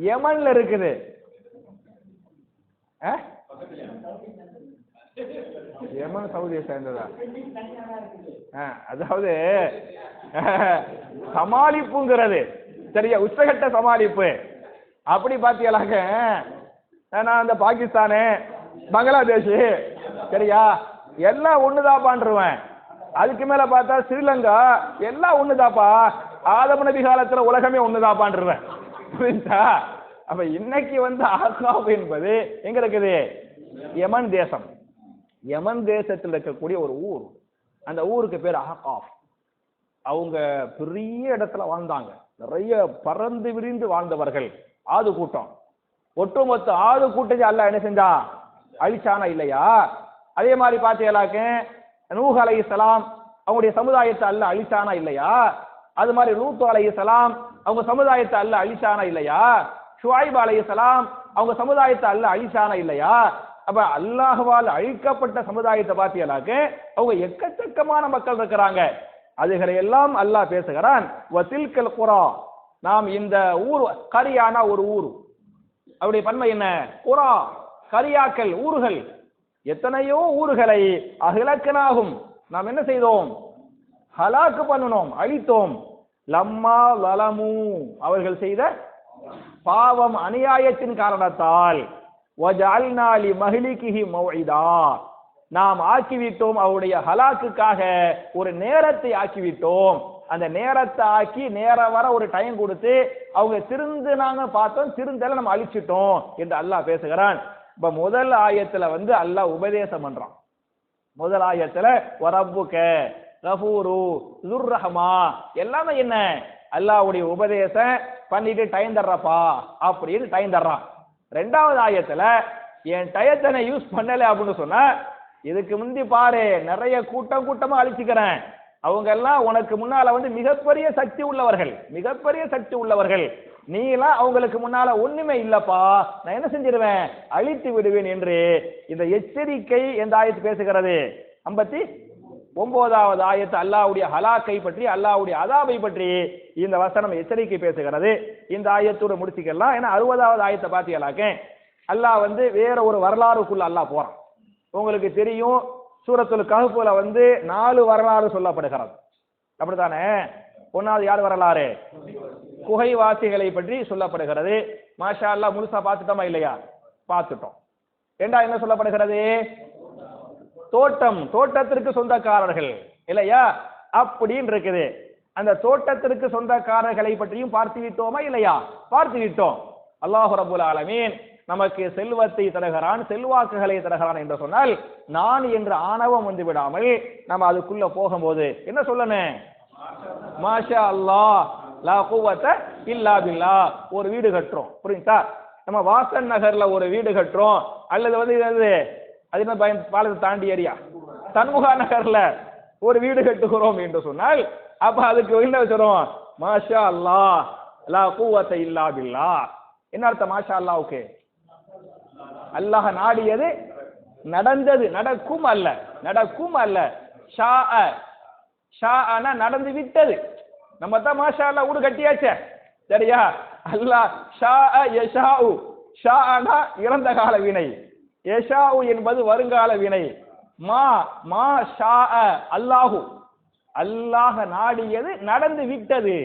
யமன்ல இருக்குது. யமன் சவுதியை சேர்ந்ததா? அதாவது சமாளிப்புங்கிறது, சரியா, உச்சகட்ட சமாளிப்பு. அப்படி பாத்தீங்களாக்க, நான் அந்த பாகிஸ்தானு, பங்களாதேஷ், சரியா, எல்லாம் ஒண்ணுதாப்பான்ருவேன். அதுக்கு மேல பார்த்தா ஸ்ரீலங்கா, எல்லாம் ஒண்ணுதாப்பா. ஆதம் நபி காலத்துல உலகமே ஒண்ணுதாப்பான்ருவேன். புரியுதா? அப்ப இன்னைக்கு அஹ்காஃப் என்பது எங்க இருக்குது? யமன் தேசம். யமன் தேசத்தில் இருக்கக்கூடிய ஒரு ஊர். அந்த ஊருக்கு பேர் அஹ்காஃப். அவங்க பெரிய இடத்துல வாழ்ந்தாங்க, நிறைய பறந்து விரிந்து வாழ்ந்தவர்கள். ஆது கூட்டம், ஒட்டுமொத்த ஆது கூட்டத்தை அல்லாஹ் என்ன செஞ்சா? அழிச்சானா இல்லையா? அதே மாதிரி பாத்தீங்களாக்க, நூஹ் அலைஹிஸ்ஸலாம் அவங்களுடைய சமுதாயத்தை அல்லாஹ் அழிச்சானா இல்லையா? அது மாதிரி லூத் அலைஹிஸ்ஸலாம் அவங்க சமுதாயத்தை அல்லாஹ் அழிச்சானா இல்லையா? ஷுஐப் அலைஹிஸ்ஸலாம் அவங்க சமுதாயத்தை அல்லாஹ் அழிச்சானா இல்லையா? அப்ப அல்லாஹ்வால் அழிக்கப்பட்ட சமுதாயத்தை பாத்தீங்களாக்க, அவங்க எக்கச்சக்கமான மக்கள் இருக்கிறாங்க. அதுகளை எல்லாம் அல்லாஹ் பேசுகிறான். வதில்கல் குரா, நாம் இந்த ஊர், கரியானா ஒரு ஊர், அவருடைய பன்மை என்ன? குரா, கரியாக்கள், ஊர்கள். எத்தனையோ ஊர்களை அஹ்லக்னாஹும், நாம் என்ன செய்தோம்? ஹலாக்கு பண்ணணும், அழித்தோம். லம்மா வலமு, அவர்கள் செய்த பாவம் அநியாயத்தின் காரணத்தால். வஜஅல்னா லிமஹ்லிகிஹி மவ்இதா, நாம் ஆக்கிவிட்டோம் அவருடைய ஹலாக்குக்காக ஒரு நேரத்தை ஆக்கிவிட்டோம். அந்த நேரத்தை ஆக்கி நேரம் வர ஒரு டைம் கொடுத்து அவங்க திருந்தினாங்க பார்த்தோம், திருந்தல நம்ம அழிச்சிட்டோம் என்று அல்லாஹ் பேசுகிறான். இப்ப முதல் ஆயத்துல அல்லாஹ் உபதேசம் பண்றான். முதல் ஆயத்துல வரப்புக கஃபூரு ذுர் ரஹ்மா, எல்லாமே என்ன? அல்லாஹ்வுடைய உபதேசம் பண்ணிட்டு டைம் தர்றப்பா அப்படின்னு டைம் தர்றான். ரெண்டாவது ஆயத்துல என் டயத்தனை யூஸ் பண்ணல அப்படின்னு சொன்னா, இதுக்கு முந்தி பாரு நிறைய கூட்டமா அழிச்சுக்கிறேன், அவங்க எல்லாம் உனக்கு முன்னால மிகப்பெரிய சக்தி உள்ளவர்கள், மிகப்பெரிய சக்தி உள்ளவர்கள், நீ எல்லாம் அவங்களுக்கு முன்னால ஒண்ணுமே இல்லப்பா, நான் என்ன செஞ்சிருவேன்? அழித்து விடுவேன் என்று இந்த எச்சரிக்கை எந்த ஆயத்து பேசுகிறது? 59வது ஆயத்து அல்லாஹ்வுடைய ஹலாக்கை பற்றி, அல்லாஹ்வுடைய அதாபை பற்றி இந்த வசனம் எச்சரிக்கை பேசுகிறது. இந்த ஆயத்தோட முடிச்சுக்கலாம். ஏன்னா 60வது ஆயத்தை பாத்தீங்களாக்க, அல்லாஹ் வேற ஒரு வரலாறுக்குள்ள அல்லாஹ் போறான். உங்களுக்கு தெரியும், சூரத்துல் கஹ்ஃப்ல 4 வரலாறு சொல்லப்படுகிறது. அப்படித்தானே? ஒன்னாவது யார் வரலாறு? குகைவாசிகளை பற்றி சொல்லப்படுகிறது. மாஷா அல்லாஹ் முழுசா பார்த்துட்டோமா இல்லையா? பார்த்துட்டோம். இரண்டாவது என்ன சொல்லப்படுகிறது? தோட்டத்திற்கு சொந்தக்காரர்கள் இல்லையா அப்படின்னு இருக்குது. அந்த தோட்டத்திற்கு சொந்தக்காரர்களை பற்றியும் பார்த்து விட்டோமா இல்லையா? பார்த்து விட்டோம். அல்லாஹ் ரப்பல் ஆலமீன் நமக்கு செல்வத்தை தருகிறான், செல்வாக்குகளை தருகிறான் என்று சொன்னால் நான் என்ற ஆணவம் வந்து விடாமல் நம்ம அதுக்குள்ள போகும்போது என்ன சொல்லணும்? மாஷா அல்லாஹ் லா குவத்த இல்லா பில்லாஹ். ஒரு வீடு கட்டுறோம், புரியுதா? நம்ம வாசன் நகர்ல ஒரு வீடு கட்டுறோம், அல்லது அது என்ன பாலத்தை தாண்டி ஏரியா தன்முகா நகர்ல ஒரு வீடு கட்டுகிறோம் என்று சொன்னால் அப்ப அதுக்கு என்ன வச்சிரும்? மாஷா அல்லாஹ் லா குவத்த இல்லா பில்லாஹ். என்ன அர்த்தம் மாஷா அல்லாஹ்வுக்கு? அல்லாஹ் நாடியது நடந்தது, நடக்கும் அல்ல, நடக்கும் அல்ல. ஷாஅனா நடந்து விட்டது. நம்ம தான் மாஷா அல்லாஹ் வீடு கட்டியாச்சே, சரியா? அல்லாஹ் ஷாஅ யஷாஉ, ஷாஅனா இறந்த கால வினை, யஷாஉ என்பது வருங்கால வினை. மா ஷாஅ அல்லாஹு, அல்லாஹ் நாடியது நடந்து விட்டது,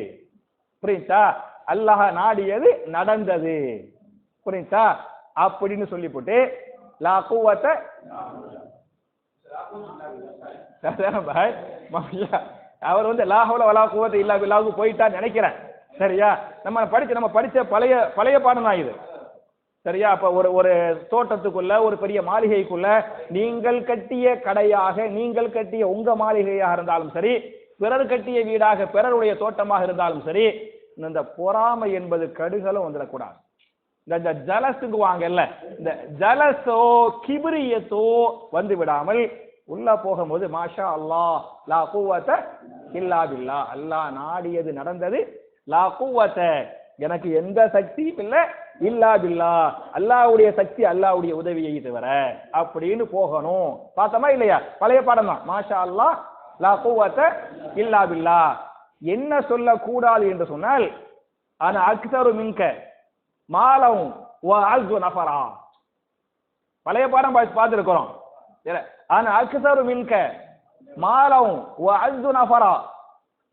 புரியுதா? அல்லாஹ் நாடியது நடந்தது, புரியுதா? அப்படின்னு சொல்லி போட்டு லா குவத்த அவர் லா ஹவ்ல வலா குவத்த இல்லா பில்லாஹ்வுக்கு போயிட்டான்னு நினைக்கிறேன், சரியா? நம்ம படிச்ச பழைய பாடம் தான் இது, சரியா? அப்ப ஒரு தோட்டத்துக்குள்ள, ஒரு பெரிய மாளிகைக்குள்ள நீங்கள் கட்டிய கடையாக, நீங்கள் கட்டிய உங்க மாளிகையாக இருந்தாலும் சரி, பிறர் கட்டிய வீடாக, பிறருடைய தோட்டமாக இருந்தாலும் சரி, இந்த பொறாமை என்பது கடுகளும் வந்துடக்கூடாது. இந்த ஜலசுங்குவாங்கல்ல, இந்த ஜலசோ கிபிரியத்தோ வந்து விடாமல் உள்ள போகும்போது மாஷா அல்லாஹ் லா குவத்த இல்லா பில்லாஹ், அல்லாஹ் நாடியது நடந்தது, லா குவத்த எனக்கு எந்த சக்தியும் இல்லை, இல்லா பில்லாஹ் அல்லாஹ்வுடைய சக்தி, அல்லாஹ்வுடைய உதவியை தவிர அப்படின்னு போகணும். பார்த்தோமா இல்லையா? பழைய பாடம் தான். மாஷா அல்லாஹ் லா குவத்த இல்லா பில்லாஹ். என்ன சொல்லக்கூடாது என்று சொன்னால் ஆனா அக்ஸரு மின்க மாலம் வ அஸ்து நஃபரா. பழைய பாடம் பார்த்திருக்கிறோம். ஆனா அக்ஸரு மின்க மாலம் வ அஸ்து நஃபரா.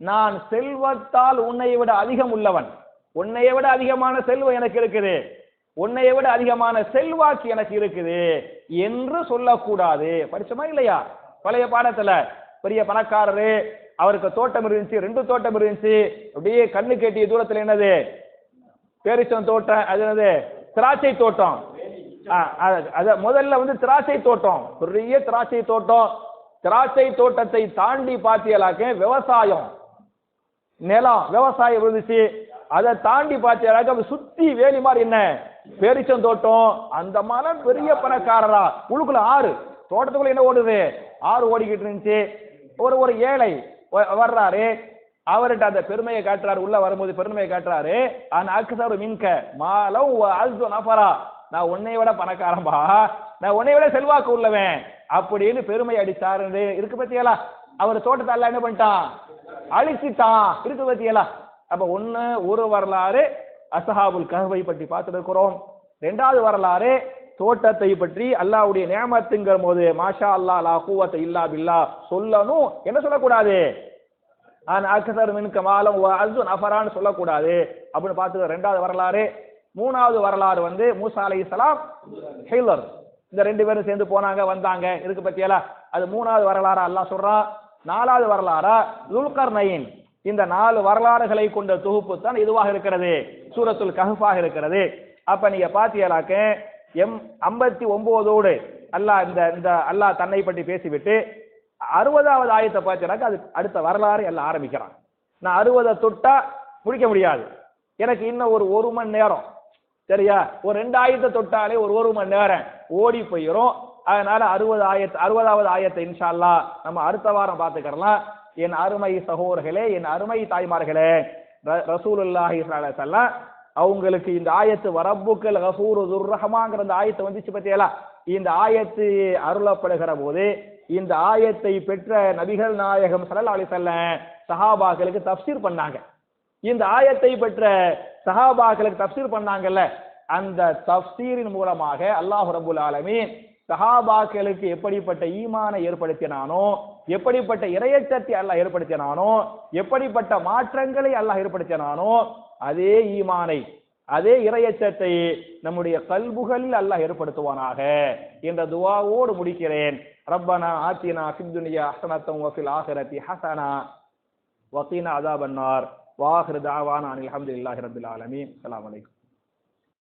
நான் செல்வத்தால் உன்னை விட அதிகம் உள்ளவன், உன்னைய விட அதிகமான செல்வம் எனக்கு இருக்குது, உன்னைய விட அதிகமான செல்வாக்கு எனக்கு இருக்குது என்று சொல்லக்கூடாது. படிச்சோமா இல்லையா? பழைய பாடத்துல பெரிய பணக்காரரு, அவருக்கு தோட்டம் இருந்துச்சு, 2 தோட்டம் இருந்துச்சு, அப்படியே கண்ணு கேட்டிய தூரத்துல என்னது? பேரிச்சம் தோட்டம், அது என்னது? திராட்சை தோட்டம். முதல்ல திராட்சை தோட்டம், பெரிய திராட்சை தோட்டம். திராட்சை தோட்டத்தை தாண்டி பாத்தியலாக்க விவசாயம், நிலம், விவசாயம் இருந்துச்சு. அதை தாண்டி பாத்தியலாக்க சுத்தி வேலி மாதிரி என்ன? பேரிச்சம் தோட்டம். அந்த மாதிரி பெரிய பணக்காரரா. உள்ளுக்குள்ள ஆறு, தோட்டத்துக்குள்ள என்ன ஓடுது? ஆறு ஓடிக்கிட்டு இருந்துச்சு. ஒரு ஏழை வர்றாரு, அவர்கிட்ட அந்த பெருமையை காட்டுறாரு. உள்ள வரும்போது பெருமையை காட்டுறாரு. அக்ஸரு மின்க மாலம் வ அஸ்து நஃபரா. நான் உன்னை விட பணக்காரன்பா, நான் உன்னை விட செல்வாக்கு உள்ளவன் அப்படின்னு பெருமை அடிச்சாரு இருக்கு பத்தியலா? அவர் தோட்டத்தை எல்லாம் என்ன பண்ணிட்டான்? அழிச்சிட்டான், இருக்கு பத்தியலா? அப்ப ஒரு வரலாறு அஸ்ஹாபுல் கஹ்ஃபை பற்றி பார்த்துட்டு இருக்கிறோம். 2வது வரலாறு தோட்டத்தை பற்றி அல்லாஹ்வுடைய நியமத்துங்கிற போது மாஷா அல்லாஹ் லா குவத்த இல்லா பில்லாஹ் சொல்லணும். என்ன சொல்லக்கூடாது? அக்ஸரு மின்க மாலம் வ அஸ்து நஃபரான்னு சொல்லக்கூடாது அப்படின்னு பார்த்துக்க. 2வது வரலாறு. 3வது வரலாறு மூசா அலைஹிஸ்ஸலாம், ஹிலர், இந்த 2 பேரும் சேர்ந்து போனாங்க வந்தாங்க, இருக்கு பத்தியலா? அது 3வது வரலாறு அல்லாஹ் சொல்றான். 4வது வரலாறா துல்கர்னைன். இந்த 4 வரலாறுகளை கொண்ட தொகுப்பு தான் இதுவாக இருக்கிறது, சூரத்துல் கஹ்ஃபாக இருக்கிறது. அப்ப நீங்க பாத்தியலாக்க 59ஓடு அல்லாஹ் இந்த அல்லாஹ் தன்னை பற்றி பேசிவிட்டு 60வது ஆயத்தை பார்த்தீங்கன்னாக்க அது அடுத்த வரலாறு எல்லாம் ஆரம்பிக்கிறான். நான் 60 தொட்டா முடிக்க முடியாது, எனக்கு இன்னும் ஒரு மணி நேரம், சரியா? ஒரு 2 ஆயத்தை தொட்டாலே ஒரு மணி நேரம் ஓடி போயிடும். அதனால 60வது ஆயத்தை இன்ஷா அல்லாஹ் நம்ம அடுத்த வாரம் பார்த்துக்கலாம். என் அருமை சகோதரர்களே, என் அருமை தாய்மார்களே, ரசூலுல்லாஹி ஸல்லல்லாஹு அலைஹி வஸல்லம் அவங்களுக்கு இந்த ஆயத்து வரப்புக்கல் கஃபூரு துர் ரஹ்மான்ங்கிற இந்த ஆயத்தை வந்துச்சு பத்தியலா? இந்த ஆயத்து அருளப்படுகிற போது இந்த ஆயத்தை பெற்ற நபிகள் நாயகம் ஸல்லல்லாஹு அலைஹி வஸல்லம் சஹாபாக்களுக்கு தஃப்சீர் பண்ணாங்க. இந்த ஆயத்தை பெற்ற சஹாபாக்களுக்கு தஃப்சீர் பண்ணாங்கல்ல, அந்த தஃப்சீரின் மூலமாக அல்லாஹ் ரப்பல் ஆலமீன் சஹாபாக்களுக்கு எப்படிப்பட்ட ஈமானை ஏற்படுத்தினானோ, எப்படிப்பட்ட இறையச்சத்தை அல்லாஹ் ஏற்படுத்தினானோ, எப்படிப்பட்ட மாற்றங்களை அல்லாஹ் ஏற்படுத்தினானோ, அதே ஈமானை, அதே இறையச்சத்தை நம்முடைய கல்புகளில் அல்லாஹ் ஏற்படுத்துவானாக என்ற துஆவோடு முடிக்கிறேன். ரப்பனா ஆத்தினா ஃபித் துன்யா ஹஸனத்தன் வ ஃபில் ஆখিরাতি ஹஸனா வ கீனா அஸாபன்னார். வ ஆகிரு தஅவானா அனில் ஹம்துலில்லாஹி ரப்பில் ஆலமீன். அஸ்ஸலாமு அலைக்கும்.